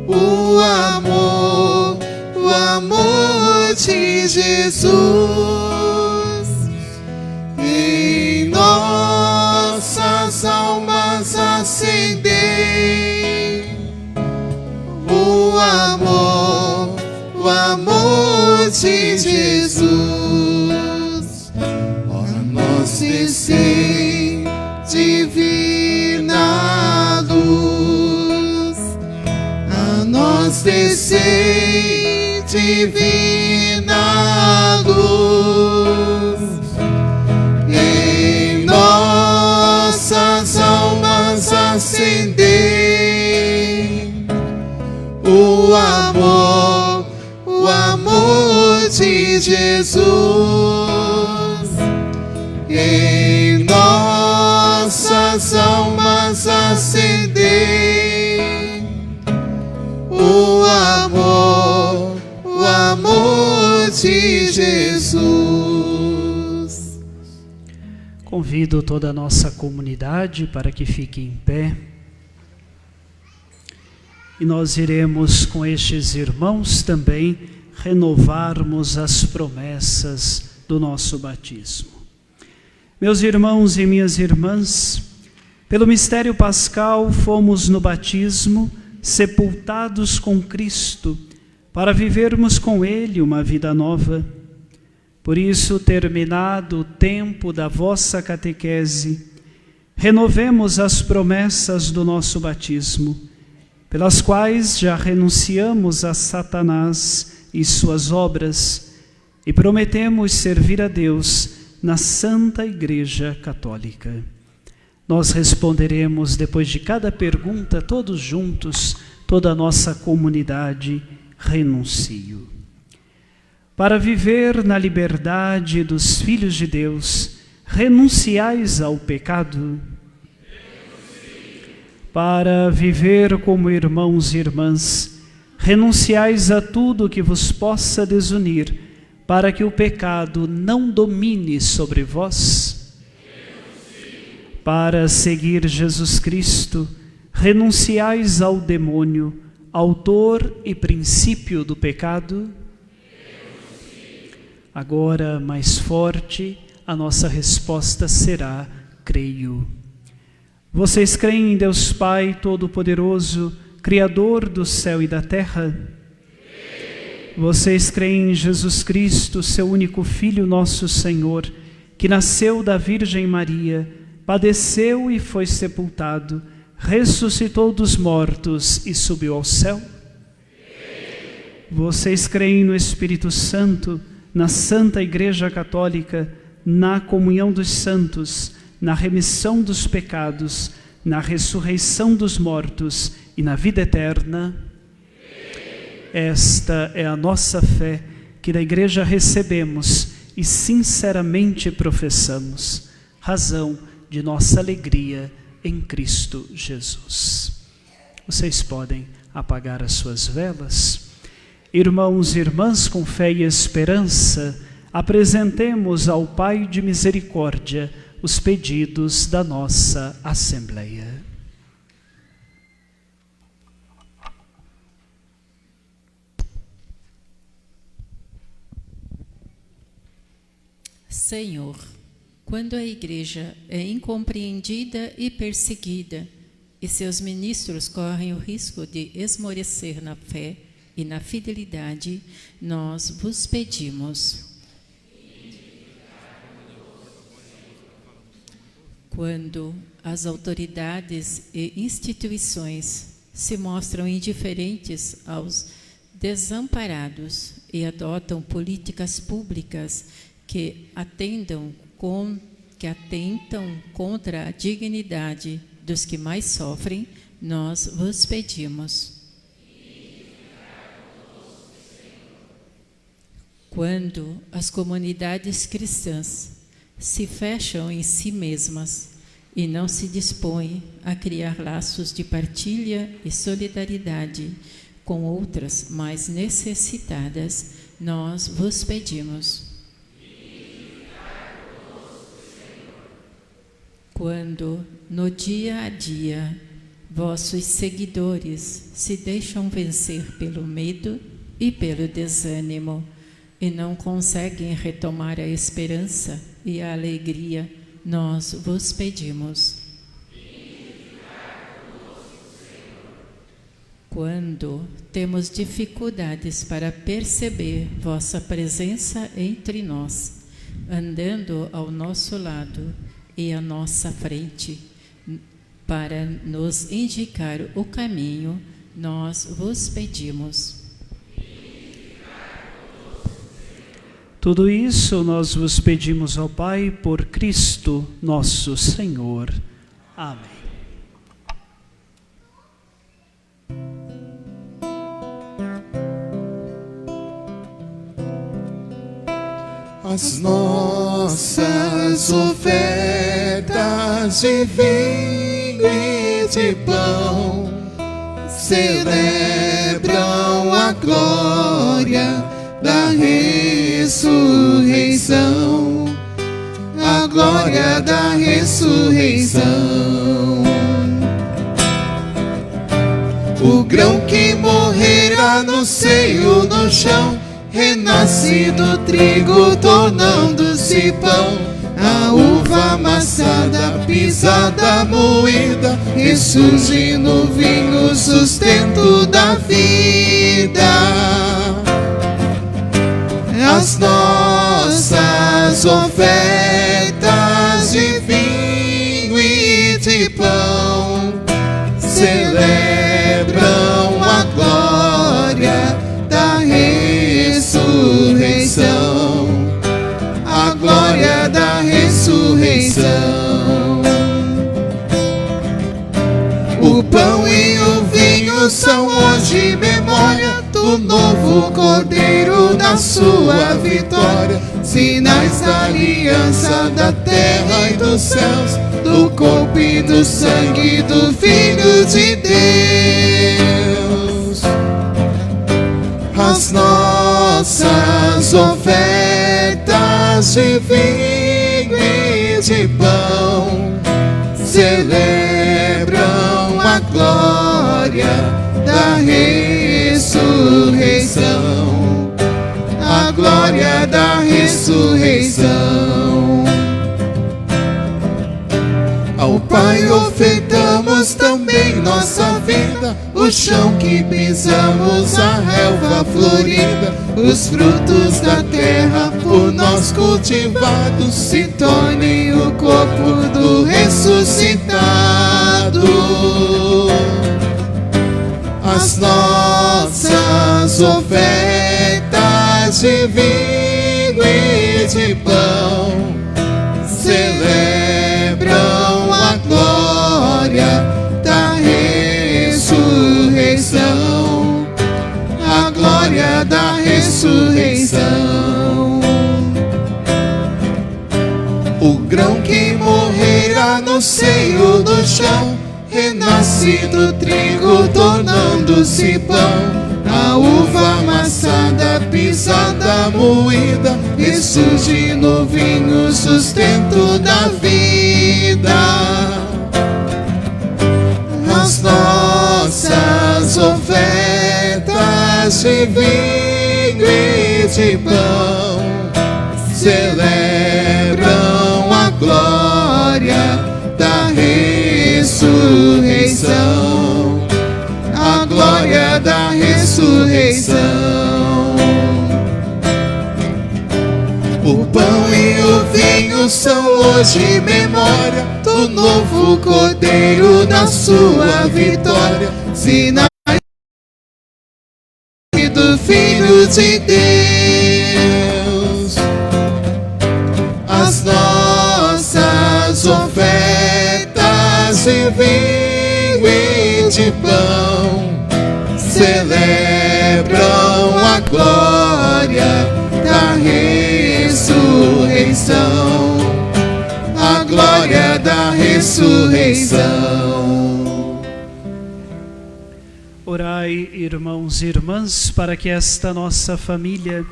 o amor de Jesus. Em nossas almas acendei o amor de Jesus. Ó, nós descei divina luz, a nós descei divina luz, em nossa de Jesus em nossas almas acender o amor de Jesus. Convido toda a nossa comunidade para que fique em pé. E nós iremos com estes irmãos também renovarmos as promessas do nosso batismo. Meus irmãos e minhas irmãs, pelo mistério pascal fomos no batismo sepultados com Cristo para vivermos com Ele uma vida nova. Por isso, terminado o tempo da vossa catequese, renovemos as promessas do nosso batismo, pelas quais já renunciamos a Satanás e suas obras e prometemos servir a Deus na Santa Igreja Católica. Nós responderemos depois de cada pergunta, todos juntos, toda a nossa comunidade, renuncio. Para viver na liberdade dos filhos de Deus, renunciais ao pecado. Para viver como irmãos e irmãs, renunciais a tudo que vos possa desunir, para que o pecado não domine sobre vós. Para seguir Jesus Cristo, renunciais ao demônio, autor e princípio do pecado. Agora, mais forte, a nossa resposta será: creio. Vocês creem em Deus Pai Todo-Poderoso, Criador do céu e da terra? Vocês creem em Jesus Cristo, seu único Filho, nosso Senhor, que nasceu da Virgem Maria, padeceu e foi sepultado, ressuscitou dos mortos e subiu ao céu? Vocês creem no Espírito Santo, na Santa Igreja Católica, na comunhão dos santos, na remissão dos pecados, na ressurreição dos mortos e na vida eterna? Esta é a nossa fé, que da Igreja recebemos e sinceramente professamos, razão de nossa alegria em Cristo Jesus. Vocês podem apagar as suas velas. Irmãos e irmãs, com fé e esperança, apresentemos ao Pai de misericórdia os pedidos da nossa Assembleia. Senhor, quando a Igreja é incompreendida e perseguida, e seus ministros correm o risco de esmorecer na fé e na fidelidade, nós vos pedimos. Quando as autoridades e instituições se mostram indiferentes aos desamparados e adotam políticas públicas que atentam contra a dignidade dos que mais sofrem, nós vos pedimos. Quando as comunidades cristãs se fecham em si mesmas e não se dispõem a criar laços de partilha e solidariedade com outras mais necessitadas, nós vos pedimos. Quando, no dia a dia, vossos seguidores se deixam vencer pelo medo e pelo desânimo e não conseguem retomar a esperança e a alegria, nós vos pedimos. Quando temos dificuldades para perceber vossa presença entre nós, andando ao nosso lado e à nossa frente, para nos indicar o caminho, nós vos pedimos. Tudo isso nós vos pedimos ao Pai por Cristo nosso Senhor. Amém. as nossas ofertas de vinho e de pão celebram a glória da ressurreição, a glória da ressurreição. O grão que morrera no seio, no chão, renasce do trigo, tornando-se pão. A uva amassada, pisada, moída, ressurge no vinho, sustento da vida. As nossas ofertas de vinho e de pão celebram a glória da ressurreição, a glória da ressurreição. O pão e o vinho são hoje memória do novo Cordeiro, da sua vitória, sinais da aliança da terra e dos céus, do corpo e do sangue do Filho de Deus. As nossas ofertas de vinho e de pão celebram a glória da ressurreição, a glória da ressurreição. Ao Pai ofertamos também nossa vida, o chão que pisamos, a relva florida, os frutos da terra por nós cultivados, se tornem o corpo do ressuscitado. As nossas ofertas de vinho e de pão celebram a glória da ressurreição, a glória da ressurreição. O grão que morrera no seio do chão renasce do trigo, tornando-se pão. A uva amassada, pisada, moída, ressurge no vinho, sustento da vida. As nossas ofertas de vinho e de pão celebram a glória da ressurreição, a glória da ressurreição. O pão e o vinho são hoje memória do novo Cordeiro, da sua vitória, sinais do Filho de Deus. As nossas ofertas de vinho e de pão celebram a glória da ressurreição, a glória da ressurreição. Orai, irmãos e irmãs, para que esta nossa família,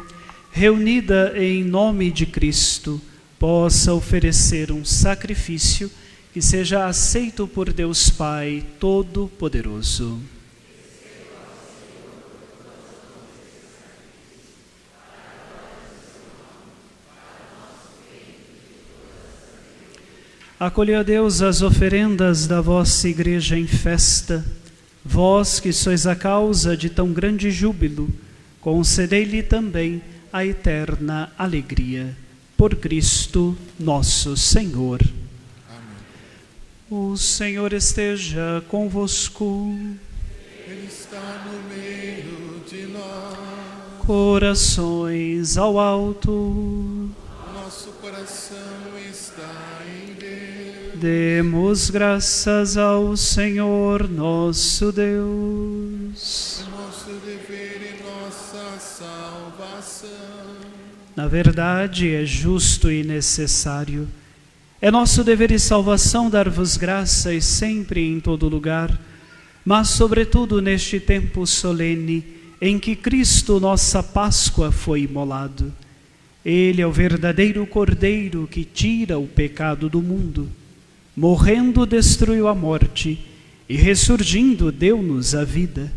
reunida em nome de Cristo, possa oferecer um sacrifício que seja aceito por Deus Pai Todo-Poderoso. Acolhei, a Deus, as oferendas da vossa Igreja em festa. Vós que sois a causa de tão grande júbilo, concedei-lhe também a eterna alegria. Por Cristo nosso Senhor. Amém. O Senhor esteja convosco. Ele está no meio de nós. Corações ao alto. Nosso coração está em Deus. Demos graças ao Senhor nosso Deus. É nosso dever e nossa salvação. Na verdade, é justo e necessário. É nosso dever e salvação dar-vos graças sempre e em todo lugar, mas sobretudo neste tempo solene em que Cristo, nossa Páscoa, foi imolado. Ele é o verdadeiro Cordeiro que tira o pecado do mundo. Morrendo, destruiu a morte e ressurgindo, deu-nos a vida.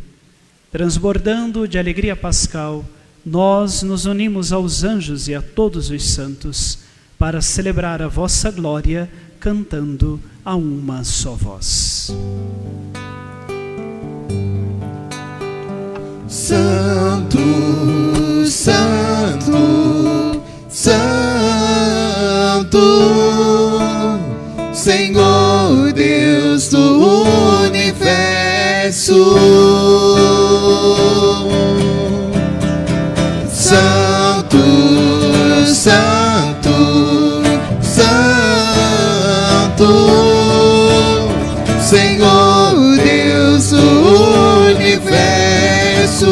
Transbordando de alegria pascal, nós nos unimos aos anjos e a todos os santos para celebrar a vossa glória, cantando a uma só voz. Santo, Santo, Santo, Senhor Deus do universo. Santo, Santo, Santo, Senhor Deus do universo.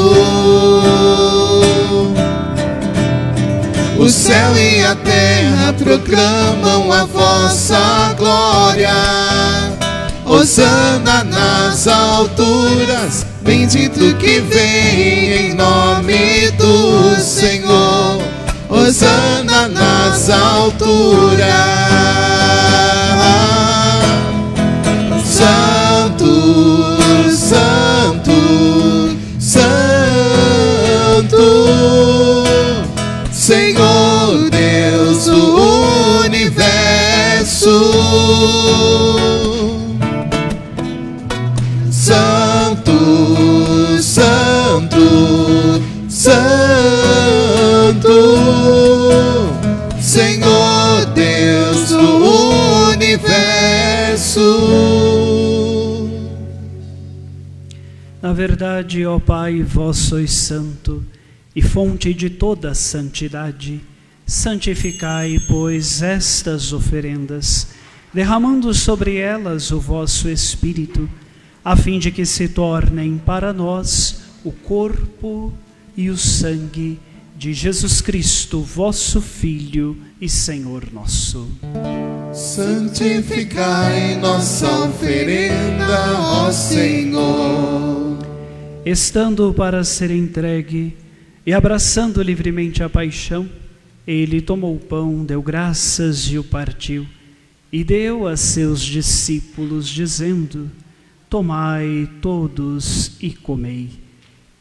O céu e a terra proclamam a vossa glória. Hosana nas alturas, bendito que vem em nome do Senhor. Hosana nas alturas. Santo, Santo, Santo, Senhor Deus do universo. Santo, Santo, Santo, Senhor Deus do universo. Na verdade, ó Pai, vós sois santo e fonte de toda santidade. Santificai, pois, estas oferendas, derramando sobre elas o vosso Espírito, a fim de que se tornem para nós o corpo e o sangue de Jesus Cristo, vosso Filho e Senhor nosso. Santificai nossa oferenda, ó Senhor. Estando para ser entregue e abraçando livremente a paixão, ele tomou o pão, deu graças e o partiu, e deu a seus discípulos, dizendo: tomai todos e comei.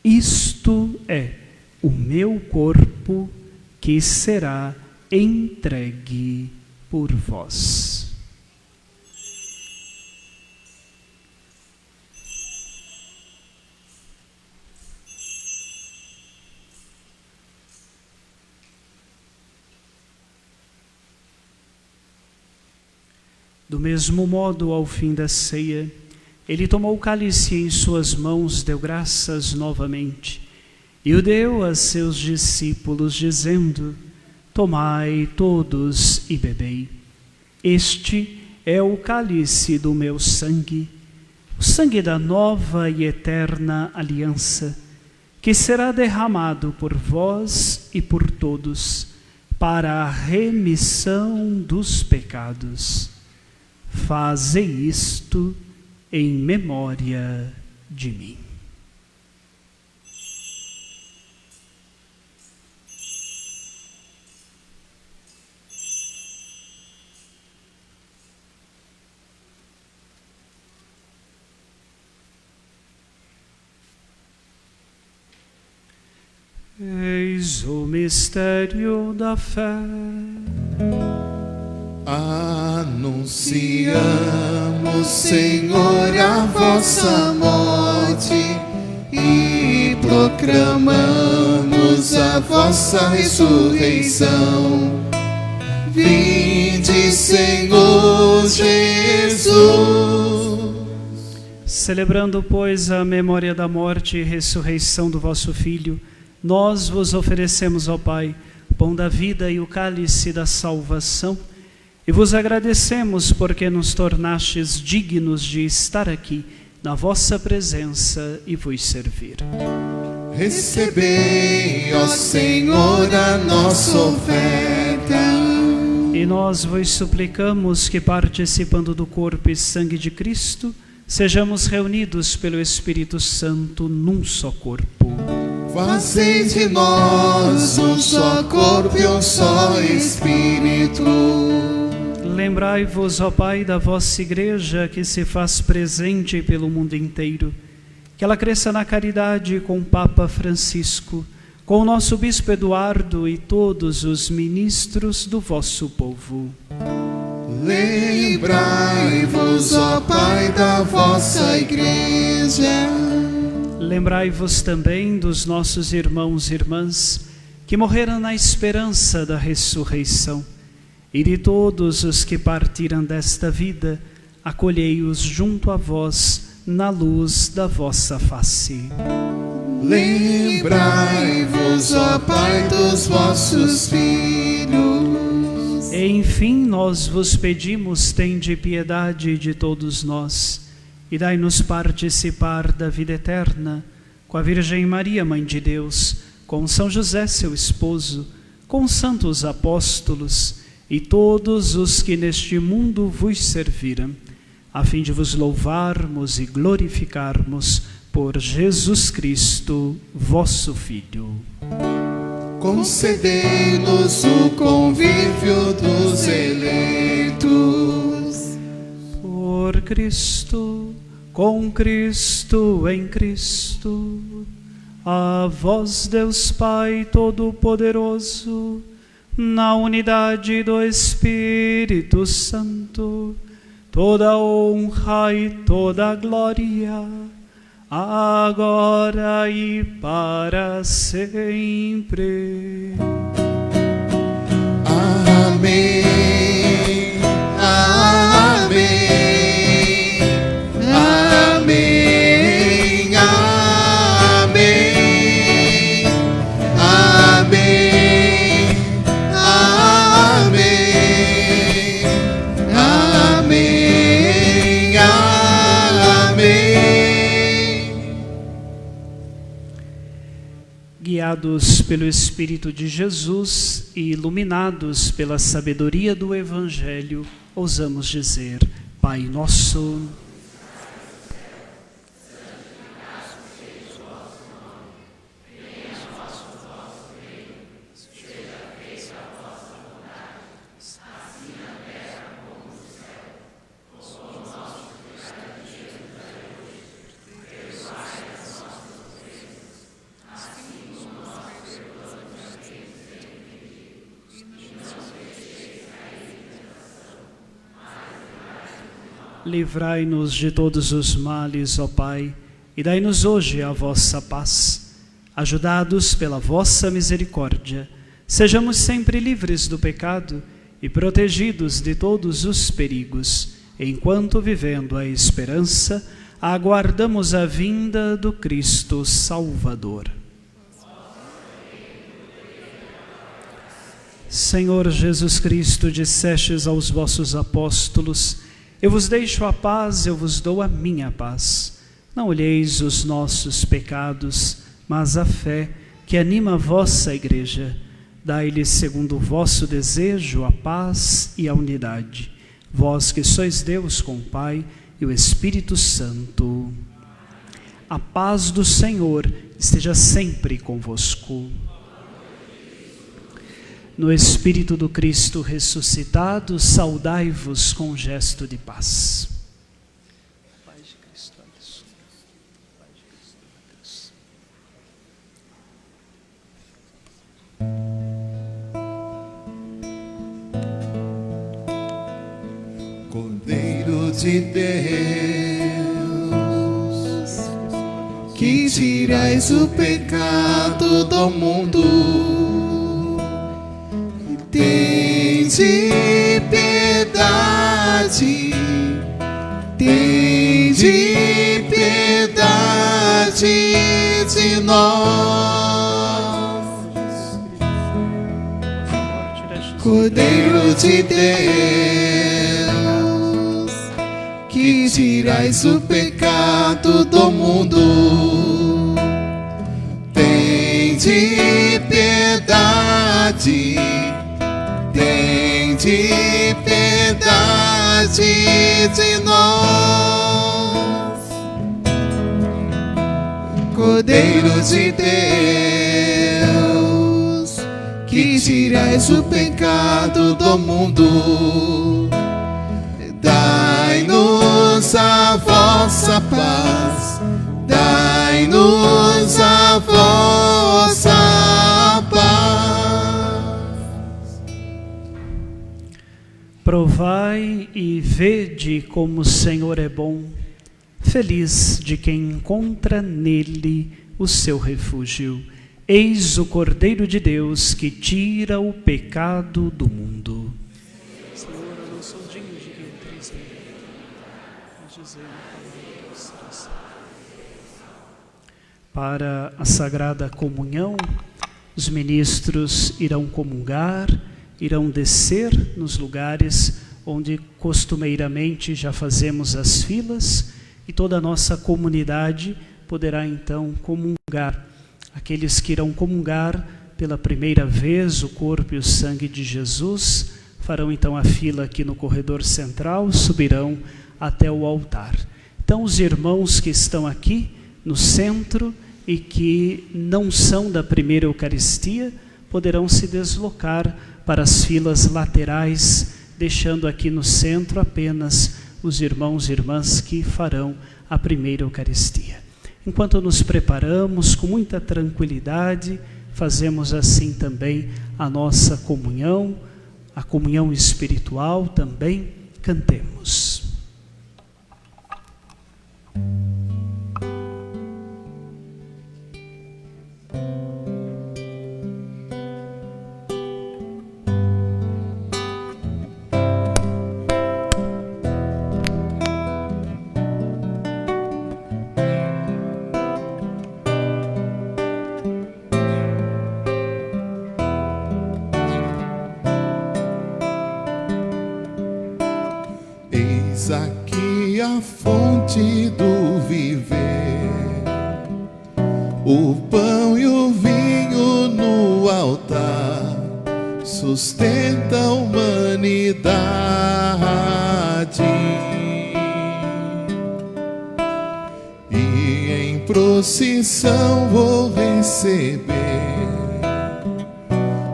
Isto é o meu corpo que será entregue por vós. Do mesmo modo, ao fim da ceia, ele tomou o cálice em suas mãos, deu graças novamente e o deu a seus discípulos, dizendo: tomai todos e bebei. Este é o cálice do meu sangue, o sangue da nova e eterna aliança, que será derramado por vós e por todos para a remissão dos pecados. Fazei isto em memória de mim. Eis o mistério da fé. Anunciamos, Senhor, a vossa morte e proclamamos a vossa ressurreição. Vinde, Senhor Jesus. Celebrando, pois, a memória da morte e ressurreição do vosso Filho, nós vos oferecemos, ó Pai, o pão da vida e o cálice da salvação, e vos agradecemos porque nos tornastes dignos de estar aqui na vossa presença e vos servir. Recebei, ó Senhor, a nossa oferta. E nós vos suplicamos que, participando do corpo e sangue de Cristo, sejamos reunidos pelo Espírito Santo num só corpo. Fazeis de nós um só corpo e um só Espírito. Lembrai-vos, ó Pai, da vossa Igreja que se faz presente pelo mundo inteiro, que ela cresça na caridade com o Papa Francisco, com o nosso Bispo Eduardo e todos os ministros do vosso povo. Lembrai-vos, ó Pai, da vossa Igreja. Lembrai-vos também dos nossos irmãos e irmãs que morreram na esperança da ressurreição, e de todos os que partiram desta vida, acolhei-os junto a vós na luz da vossa face. Lembrai-vos, ó Pai, dos vossos filhos. E enfim nós vos pedimos, tende piedade de todos nós, e dai-nos participar da vida eterna, com a Virgem Maria, Mãe de Deus, com São José, seu esposo, com os santos apóstolos e todos os que neste mundo vos serviram, a fim de vos louvarmos e glorificarmos por Jesus Cristo, vosso Filho. Concedei-nos o convívio dos eleitos. Por Cristo, com Cristo, em Cristo, a vós, Deus Pai Todo-Poderoso, na unidade do Espírito Santo, toda honra e toda glória, agora e para sempre. Amém. Amém. Amém. Amém. Amém. Amém. Amém. Amém. Guiados pelo Espírito de Jesus e iluminados pela sabedoria do Evangelho, ousamos dizer: Pai nosso, livrai-nos de todos os males, ó Pai, e dai-nos hoje a vossa paz. Ajudados pela vossa misericórdia, sejamos sempre livres do pecado e protegidos de todos os perigos, enquanto, vivendo a esperança, aguardamos a vinda do Cristo Salvador. Senhor Jesus Cristo, dissestes aos vossos apóstolos: eu vos deixo a paz, eu vos dou a minha paz. Não olheis os nossos pecados, mas a fé que anima a vossa Igreja. Dai-lhes, segundo o vosso desejo, a paz e a unidade. Vós que sois Deus com o Pai e o Espírito Santo. A paz do Senhor esteja sempre convosco. No Espírito do Cristo ressuscitado, saudai-vos com um gesto de paz. Paz de Cristo, abençoe. Paz de Cristo, Cordeiro de Deus, que tirais o pecado do mundo, tende piedade, tende piedade de nós. Cordeiro de Deus, que tirais o pecado do mundo, tende piedade, tende piedade de nós. Cordeiro de Deus, que tirais o pecado do mundo, dai-nos a vossa paz, dai-nos a vossa paz. Provai e vede como o Senhor é bom, feliz de quem encontra nele o seu refúgio. Eis o Cordeiro de Deus que tira o pecado do mundo. Senhor, eu não sou digno de que entreis em mim, mas dizei uma palavra que será salvo. Para a Sagrada Comunhão, os ministros irão comungar, irão descer nos lugares onde costumeiramente já fazemos as filas, e toda a nossa comunidade poderá então comungar. Aqueles que irão comungar pela primeira vez o corpo e o sangue de Jesus farão então a fila aqui no corredor central, subirão até o altar. Então os irmãos que estão aqui no centro e que não são da primeira Eucaristia poderão se deslocar para as filas laterais, deixando aqui no centro apenas os irmãos e irmãs que farão a primeira Eucaristia. Enquanto nos preparamos com muita tranquilidade, fazemos assim também a nossa comunhão, a comunhão espiritual também, cantemos. Aqui a fonte do viver, o pão e o vinho no altar, sustenta a humanidade. E em procissão vou receber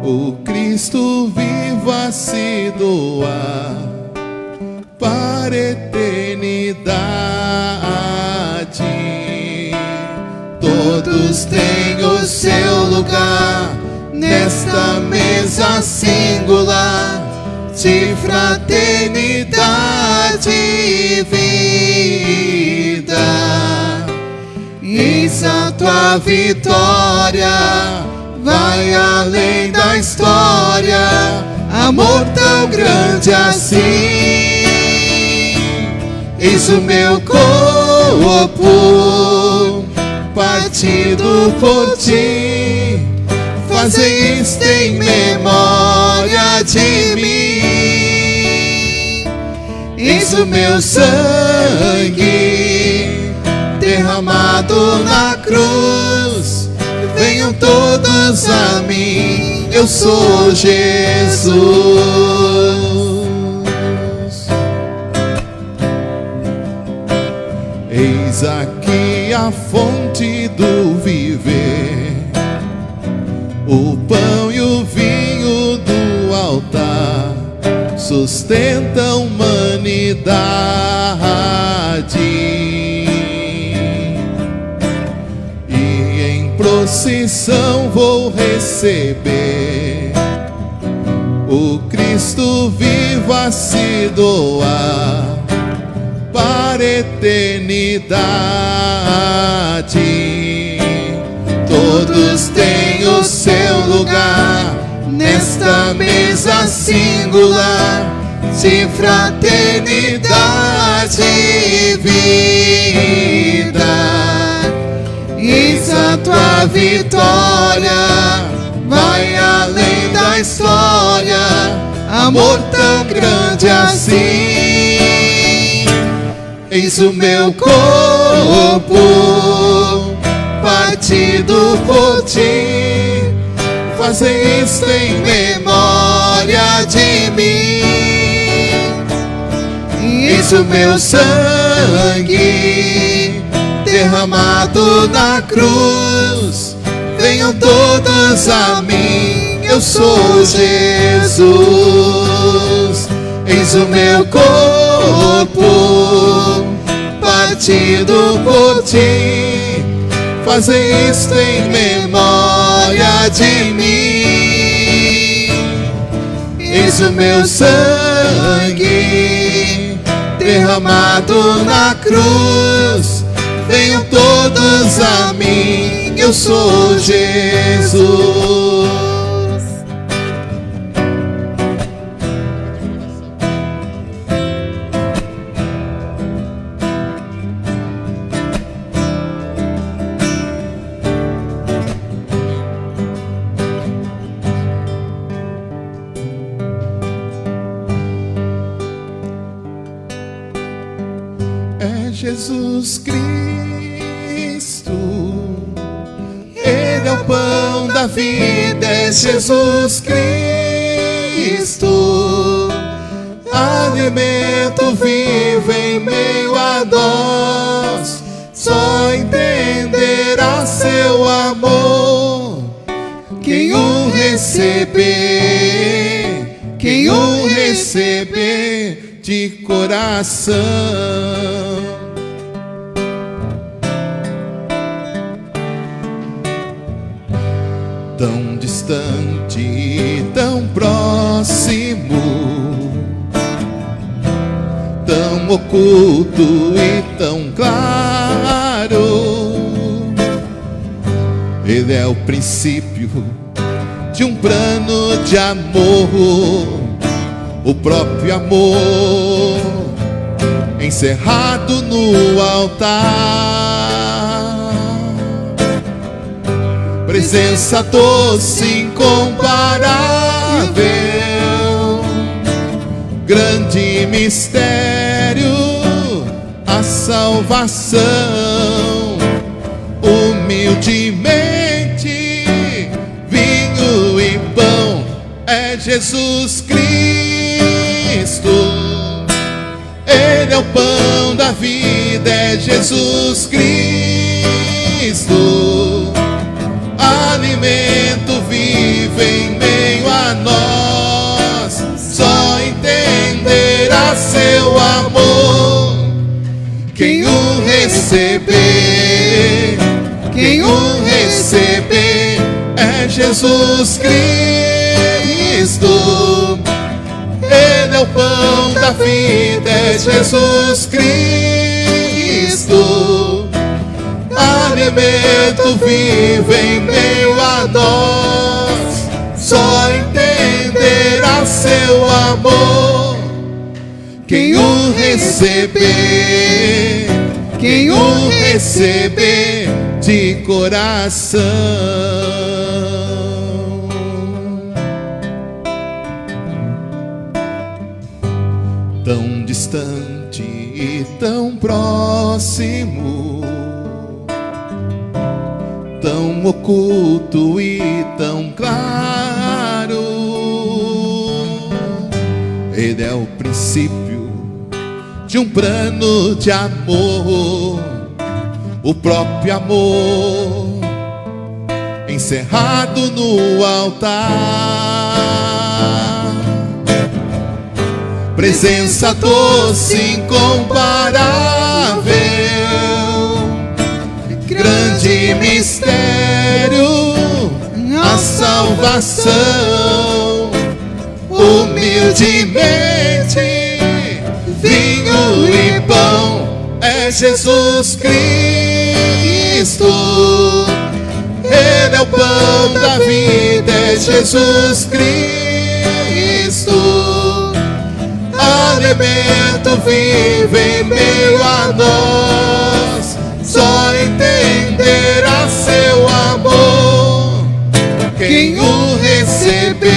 o Cristo vivo a se doar para a eternidade. Todos têm o seu lugar nesta mesa singular de fraternidade e vida. Eis a tua vitória, vai além da história, amor tão grande assim. Eis o meu corpo partido por ti, fazei isto em memória de mim. Eis o meu sangue derramado na cruz, venham todos a mim, eu sou Jesus. Eis aqui a fonte do viver, o pão e o vinho do altar, sustenta a humanidade. E em procissão vou receber o Cristo vivo a se doar para a eternidade. Todos têm o seu lugar nesta mesa singular de fraternidade e vida. Eis a tua vitória, vai além da história, amor tão grande assim. Eis o meu corpo partido por ti. Fazem isto em memória de mim. Eis o meu sangue derramado na cruz. Venham todos a mim, eu sou Jesus. Eis o meu corpo partido por ti. Fazem isto em memória de mim. Eis o meu sangue derramado na cruz. Venham todos a mim, eu sou Jesus. Jesus Cristo, Ele é o pão da vida, é Jesus Cristo, alimento vivo em meio a nós. Só entenderá seu amor quem o receber, quem o receber de coração. Tão distante e tão próximo, tão oculto e tão claro. Ele é o princípio de um plano de amor, o próprio amor encerrado no altar. Presença doce, incomparável, grande mistério, a salvação. Humildemente, vinho e pão, é Jesus Cristo. Ele é o pão da vida, é Jesus Cristo, alimento vivo em meio a nós. Só entenderá seu amor quem o receber, quem o receber, é Jesus Cristo. Ele é o pão da vida, é Jesus Cristo, alimento vivo em meio a nós. Só entenderá seu amor quem o receber, quem o receber de coração. Tão distante e tão próximo, tão oculto e tão claro. Ele é o princípio de um plano de amor, o próprio amor encerrado no altar. Presença doce, incomparável, grande mistério, a salvação. Humildemente, vinho e pão, é Jesus Cristo. Ele é o pão da vida, é Jesus Cristo, alimento vivo em meio a nós. Só entenderá seu amor quem o receber,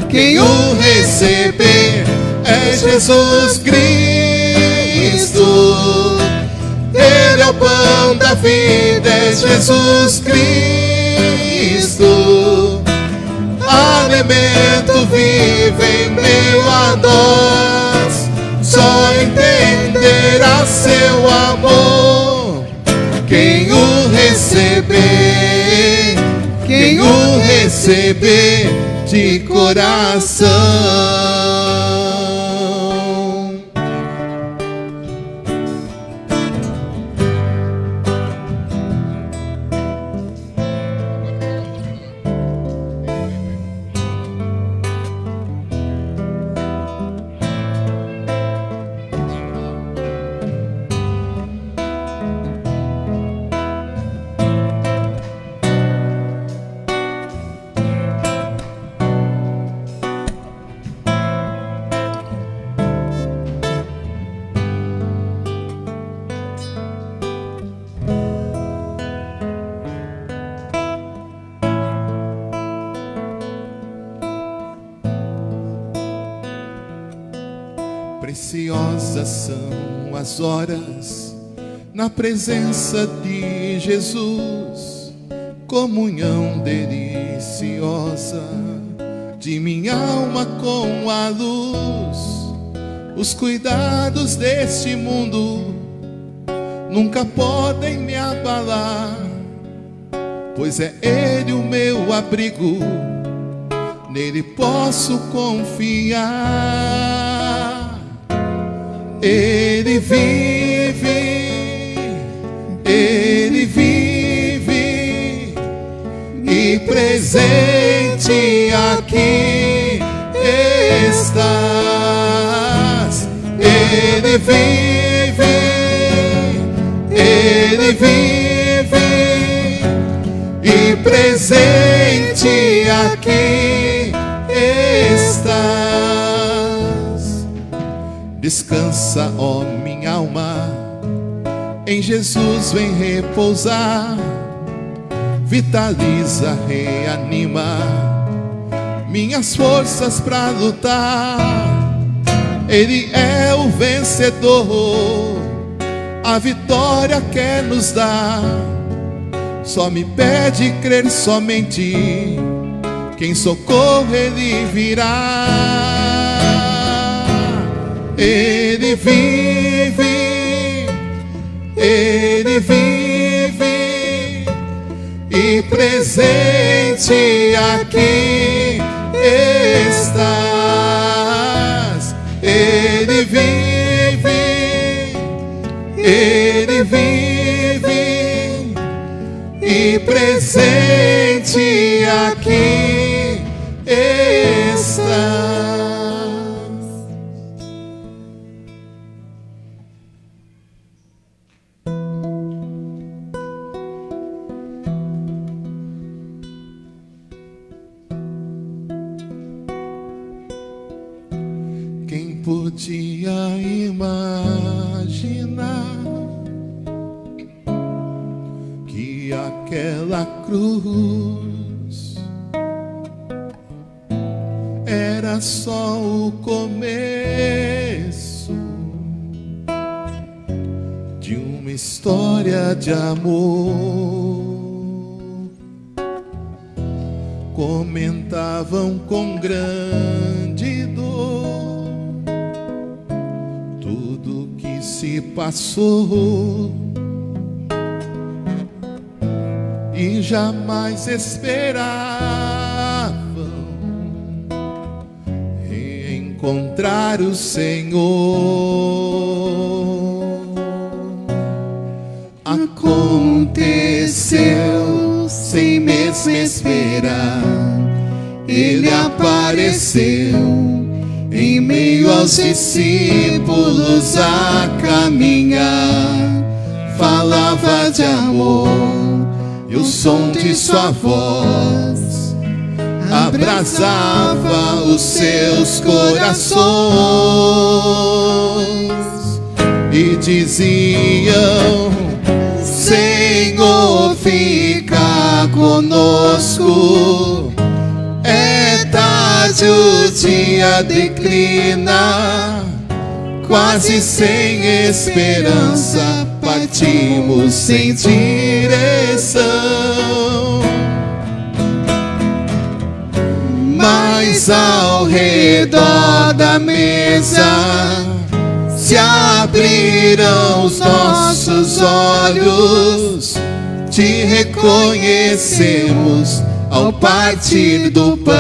quem o receber, é Jesus Cristo. Ele é o pão da vida, Jesus Cristo, alimento vivo em meio a nós. Só entenderá seu amor quem o receber, quem o receber de coração. Preciosas são as horas na presença de Jesus, comunhão deliciosa de minha alma com a luz. Os cuidados deste mundo nunca podem me abalar, pois é Ele o meu abrigo, nele posso confiar. Ele vive, Ele vive, e presente aqui estás. Ele vive, Ele vive, e presente aqui estás. Descansa, ó minha alma, em Jesus vem repousar. Vitaliza, reanima minhas forças pra lutar. Ele é o vencedor, a vitória quer nos dar. Só me pede crer somente, quem socorro Ele virá. Ele vive, Ele vive, e presente aqui estás. Ele vive, Ele vive, e presente aqui estás. Quem podia imaginar que aquela cruz era só o começo de uma história de amor? Comentavam com grande dor tudo que se passou, e jamais esperavam reencontrar o Senhor. Aconteceu sem mesmo esperar, Ele apareceu em meio aos discípulos a caminhar. Falava de amor, e o som de sua voz abrasava os seus corações. E diziam: Senhor, fica conosco. É tarde, o dia declina, quase sem esperança partimos sem direção. Mas ao redor da mesa se abriram os nossos olhos, te reconhecemos ao partir do pão.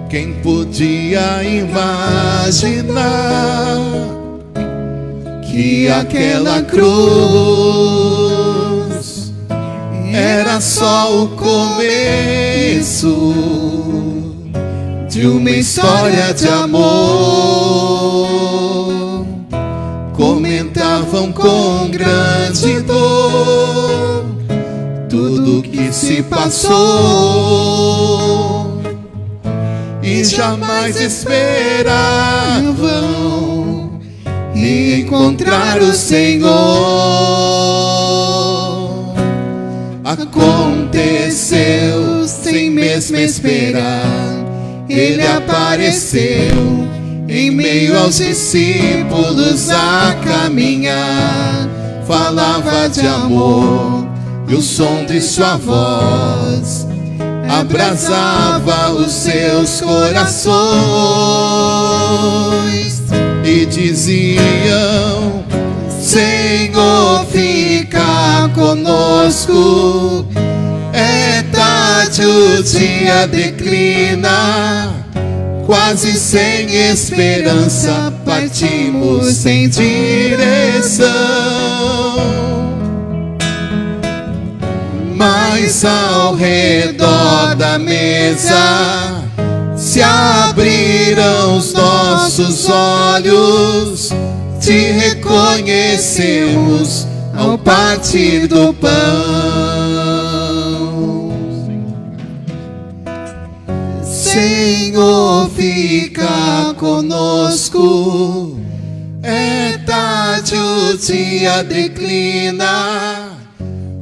Quem podia imaginar que aquela cruz era só o começo de uma história de amor? Comentavam com grande dor tudo que se passou e jamais esperavam encontrar o Senhor. Aconteceu sem mesmo esperar, Ele apareceu em meio aos discípulos a caminhar. Falava de amor e o som de sua voz abrasava os seus corações. E diziam: Senhor, fica conosco. É tarde, o dia declina, quase sem esperança, partimos sem direção. Mas ao redor da mesa se abriram os nossos olhos, te reconhecemos ao partir do pão. Senhor, fica conosco. É tarde, o dia declina,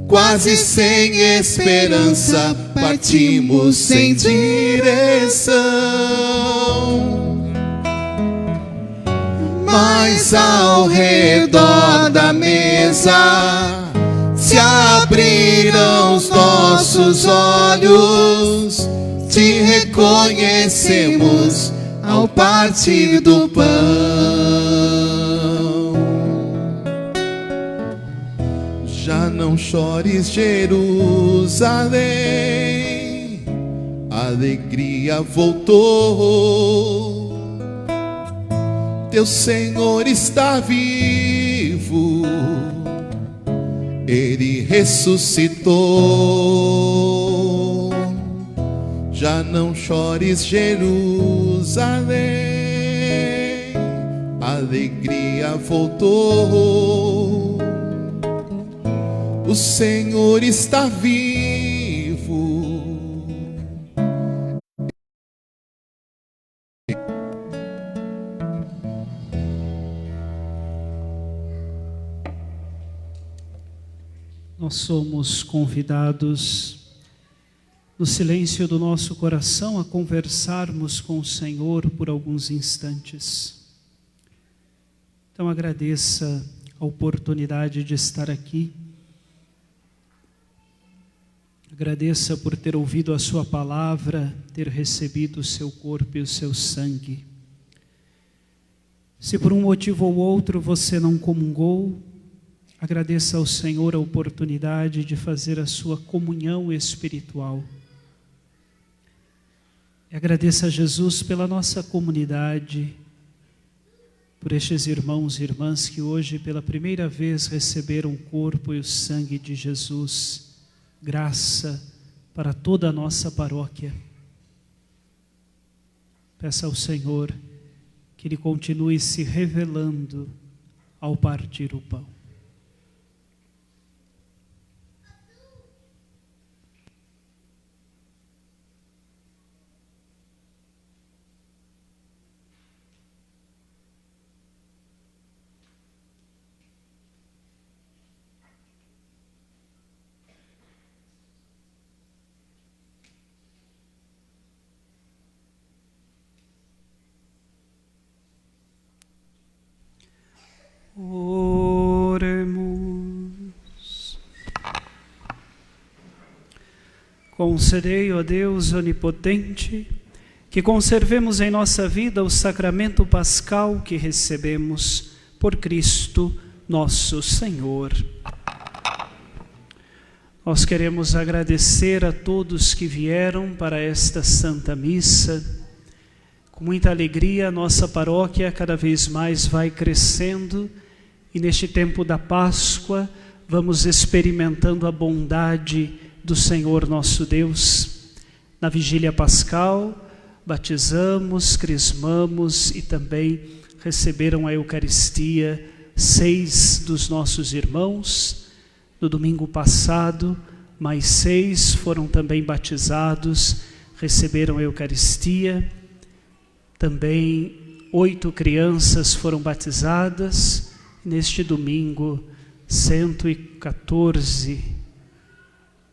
quase sem esperança, partimos sem direção. Mas ao redor da mesa se abriram os nossos olhos, te reconhecemos ao partir do pão. Já não chores, Jerusalém, a alegria voltou. Teu Senhor está vivo, Ele ressuscitou. Já não chores, Jerusalém, a alegria voltou. O Senhor está vivo. Nós somos convidados, no silêncio do nosso coração, a conversarmos com o Senhor por alguns instantes. Então agradeça a oportunidade de estar aqui. Agradeça por ter ouvido a sua palavra, ter recebido o seu corpo e o seu sangue. Se por um motivo ou outro você não comungou, agradeça ao Senhor a oportunidade de fazer a sua comunhão espiritual. E agradeça a Jesus pela nossa comunidade, por estes irmãos e irmãs que hoje pela primeira vez receberam o corpo e o sangue de Jesus. Graça para toda a nossa paróquia. Peça ao Senhor que Ele continue se revelando ao partir o pão. Concedei, ó Deus onipotente, que conservemos em nossa vida o sacramento pascal que recebemos por Cristo nosso Senhor. Nós queremos agradecer a todos que vieram para esta Santa Missa. Com muita alegria, a nossa paróquia cada vez mais vai crescendo e neste tempo da Páscoa vamos experimentando a bondade do Senhor nosso Deus. Na vigília pascal, batizamos, crismamos e também receberam a Eucaristia 6 dos nossos irmãos. No domingo passado, mais 6 foram também batizados, receberam a Eucaristia. Também 8 crianças foram batizadas. Neste domingo, 114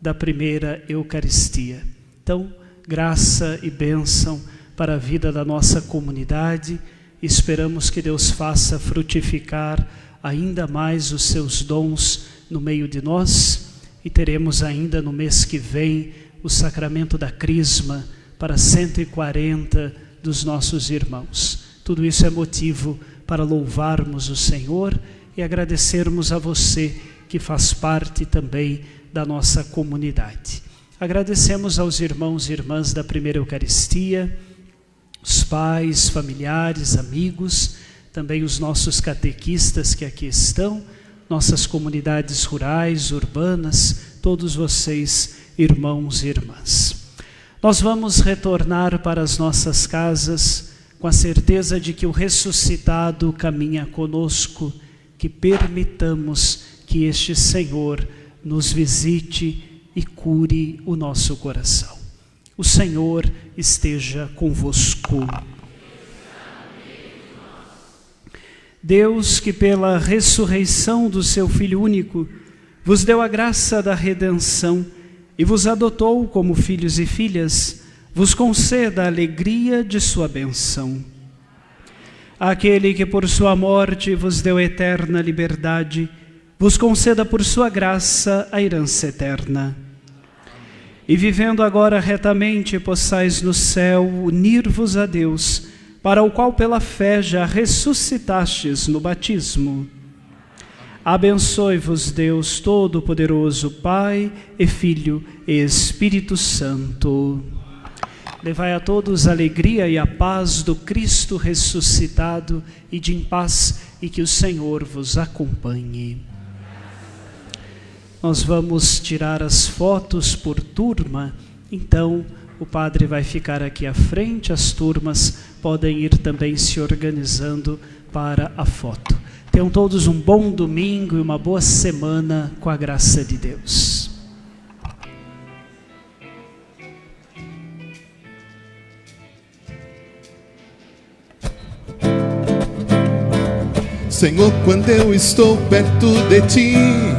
da primeira Eucaristia. Então, graça e bênção para a vida da nossa comunidade. Esperamos que Deus faça frutificar ainda mais os seus dons no meio de nós, e teremos ainda no mês que vem o sacramento da Crisma para 140 dos nossos irmãos. Tudo isso é motivo para louvarmos o Senhor e agradecermos a você que faz parte também da nossa comunidade. Agradecemos aos irmãos e irmãs da primeira Eucaristia, os pais, familiares, amigos, também os nossos catequistas que aqui estão, nossas comunidades rurais, urbanas, todos vocês, irmãos e irmãs. Nós vamos retornar para as nossas casas com a certeza de que o ressuscitado caminha conosco, que permitamos que este Senhor nos visite e cure o nosso coração. O Senhor esteja convosco. Deus, que pela ressurreição do seu Filho único, vos deu a graça da redenção e vos adotou como filhos e filhas, vos conceda a alegria de sua bênção. Aquele que por sua morte vos deu eterna liberdade, vos conceda por sua graça a herança eterna. E vivendo agora retamente, possais no céu unir-vos a Deus, para o qual pela fé já ressuscitastes no batismo. Abençoe-vos Deus Todo-Poderoso, Pai e Filho e Espírito Santo. Levai a todos a alegria e a paz do Cristo ressuscitado, e de em paz, e que o Senhor vos acompanhe. Nós vamos tirar as fotos por turma, então o padre vai ficar aqui à frente, as turmas podem ir também se organizando para a foto. Tenham todos um bom domingo e uma boa semana com a graça de Deus. Senhor, quando eu estou perto de ti,